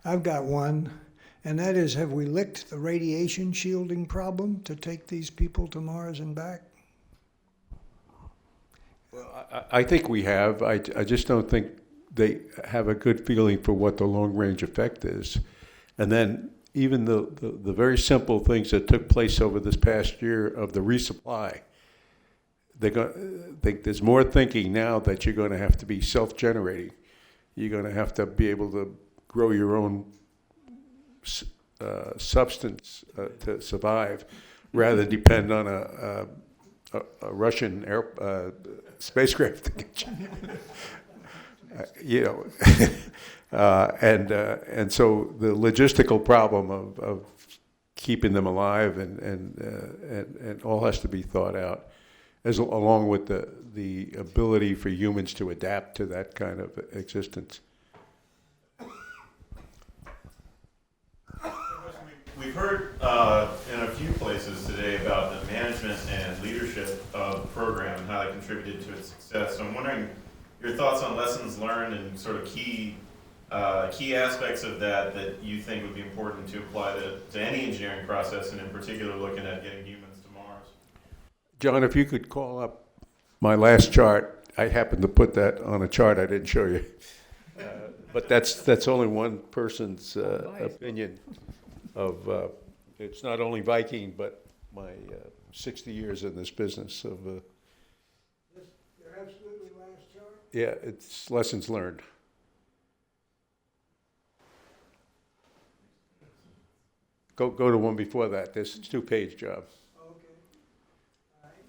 I've got one, and that is, have we licked the radiation shielding problem to take these people to Mars and back? I think we have. I just don't think they have a good feeling for what the long-range effect is. And then even the very simple things that took place over this past year of the resupply, there's more thinking now that you're going to have to be self-generating. You're going to have to be able to grow your own substance to survive, rather than depend on a Russian spacecraft to get you. And so the logistical problem of keeping them alive and all has to be thought out, along with the ability for humans to adapt to that kind of existence. We've heard in a few places today about the management and leadership of the program and how that contributed to its success. So I'm wondering your thoughts on lessons learned and sort of key aspects of that you think would be important to apply to any engineering process, and in particular looking at getting humans to Mars. John, if you could call up my last chart. I happened to put that on a chart I didn't show you. But that's only one person's opinion of, it's not only Viking, but my 60 years in this business of... Your absolutely last chart? Yeah, it's lessons learned. Go to one before that. This is a 2-page job.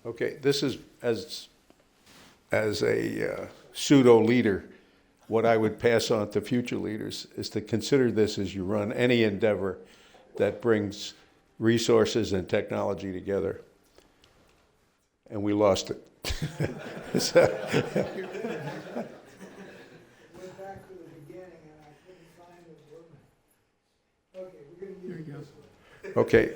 Okay, this is as a pseudo leader, what I would pass on to future leaders is to consider this as you run any endeavor that brings resources and technology together. And we lost it. So, Went back to the beginning and I couldn't find the word. Okay, we're going to use this one. okay.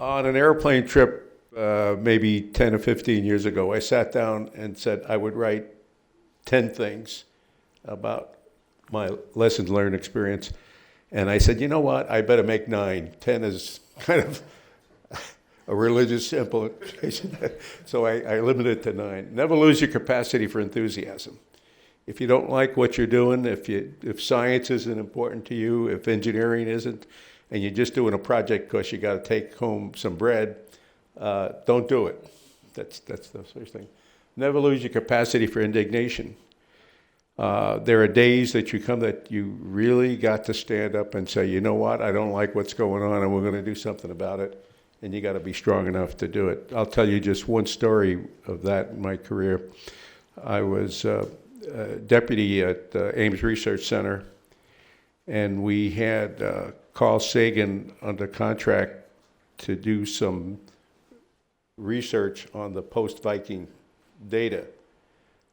On an airplane trip, maybe 10 or 15 years ago, I sat down and said I would write 10 things about my lessons learned experience. And I said, you know what, I better make 9. 10 is kind of a religious implication. So I limited it to 9. Never lose your capacity for enthusiasm. If you don't like what you're doing, if science isn't important to you, if engineering isn't, and you're just doing a project because you got to take home some bread, don't do it. That's the first thing. Never lose your capacity for indignation. There are days that you come that you really got to stand up and say, you know what, I don't like what's going on and we're going to do something about it. And you got to be strong enough to do it. I'll tell you just one story of that in my career. I was deputy at Ames Research Center, and we had Carl Sagan under contract to do some research on the post-Viking data,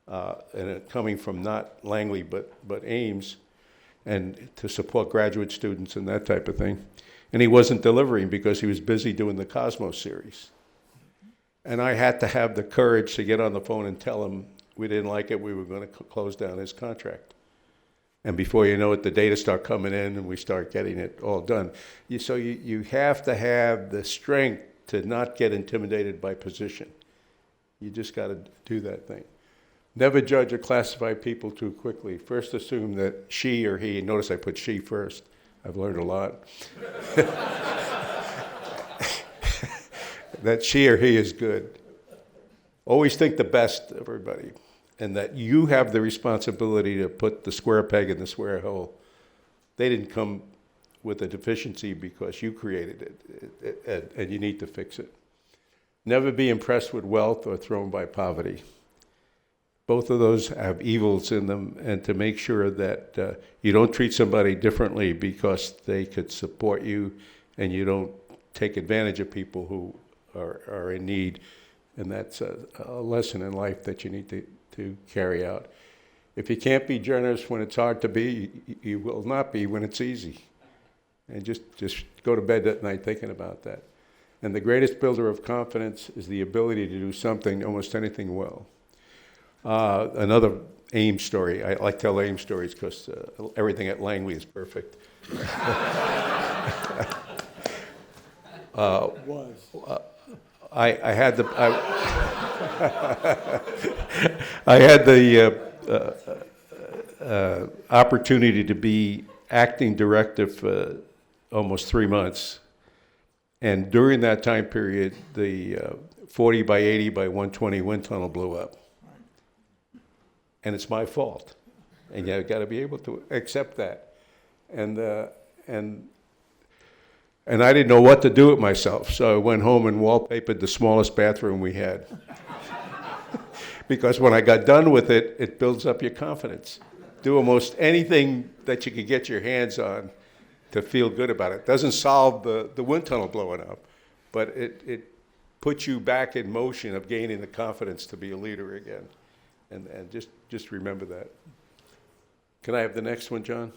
and it coming from not Langley but Ames, and to support graduate students and that type of thing. And he wasn't delivering because he was busy doing the Cosmos series. And I had to have the courage to get on the phone and tell him we didn't like it, we were going to close down his contract. And before you know it, the data start coming in and we start getting it all done. So you have to have the strength to not get intimidated by position. You just got to do that thing. Never judge or classify people too quickly. First assume that she or he, notice I put she first, I've learned a lot, that she or he is good. Always think the best of everybody, and that you have the responsibility to put the square peg in the square hole. They didn't come with a deficiency because you created it, and you need to fix it. Never be impressed with wealth or thrown by poverty. Both of those have evils in them, and to make sure that you don't treat somebody differently because they could support you, and you don't take advantage of people who are in need. And that's a lesson in life that you need to carry out. If you can't be generous when it's hard to be, you will not be when it's easy. And just go to bed at night thinking about that. And the greatest builder of confidence is the ability to do something, almost anything well. Another Ames story. I like to tell Ames stories because everything at Langley is perfect. I had the I had the opportunity to be acting director for almost 3 months, and during that time period, the 40 by 80 by 120 wind tunnel blew up, and it's my fault, and you've got to be able to accept that, and I didn't know what to do with myself, so I went home and wallpapered the smallest bathroom we had. Because when I got done with it, it builds up your confidence. Do almost anything that you can get your hands on to feel good about it. Doesn't solve the wind tunnel blowing up, but it puts you back in motion of gaining the confidence to be a leader again. And just remember that. Can I have the next one, John?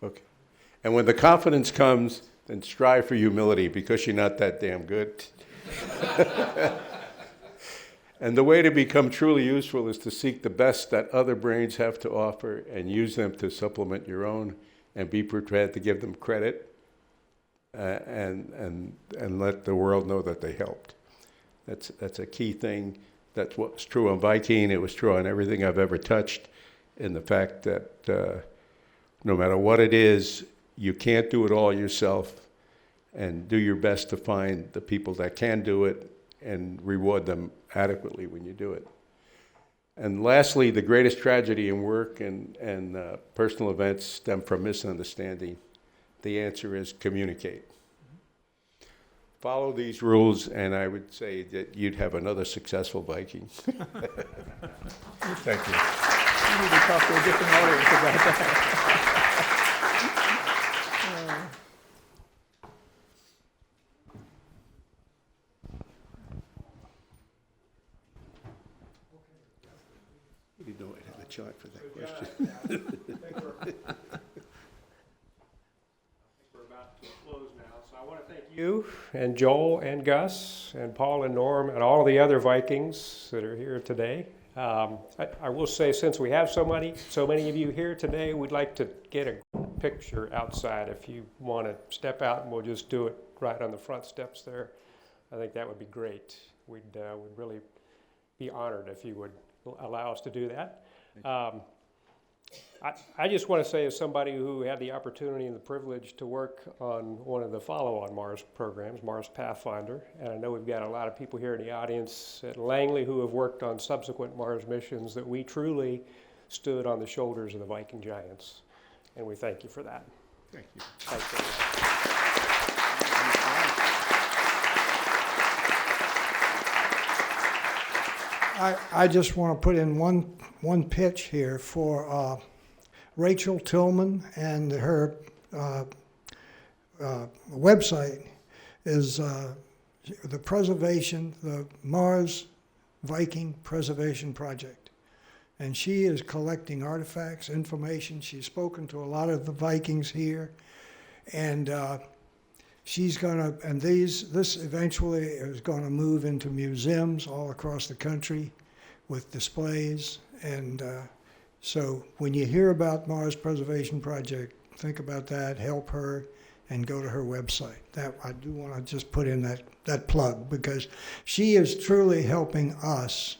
Okay. And when the confidence comes, then strive for humility, because you're not that damn good. And the way to become truly useful is to seek the best that other brains have to offer and use them to supplement your own, and be prepared to give them credit and let the world know that they helped. That's a key thing. That's what's true on Viking. It was true on everything I've ever touched, in the fact that no matter what it is, you can't do it all yourself, and do your best to find the people that can do it and reward them adequately when you do it. And lastly, the greatest tragedy in work and personal events stem from misunderstanding. The answer is communicate. Follow these rules, and I would say that you'd have another successful Viking. Thank you. You need to talk to a different audience about that. You know I had a chart for that question. We're about to close now, so I want to thank you and Joel and Gus and Paul and Norm and all the other Vikings that are here today. I will say, since we have so many of you here today, we'd like to get a picture outside. If you want to step out, and we'll just do it right on the front steps there. I think that would be great. We'd really be honored if you would allow us to do that. I just want to say, as somebody who had the opportunity and the privilege to work on one of the follow-on Mars programs, Mars Pathfinder, and I know we've got a lot of people here in the audience at Langley who have worked on subsequent Mars missions, that we truly stood on the shoulders of the Viking giants, and we thank you for that. Thank you. Thanks, everyone. I just want to put in one pitch here for Rachel Tillman, and her website is the Mars Viking Preservation Project. And she is collecting artifacts, information. She's spoken to a lot of the Vikings here, and she's gonna, and this eventually is gonna move into museums all across the country with displays. And so when you hear about Mars Preservation Project, think about that, help her, and go to her website. That I do want to just put in that plug, because she is truly helping us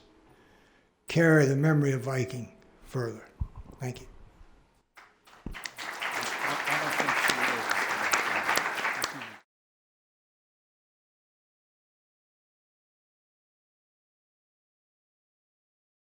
carry the memory of Viking further. Thank you.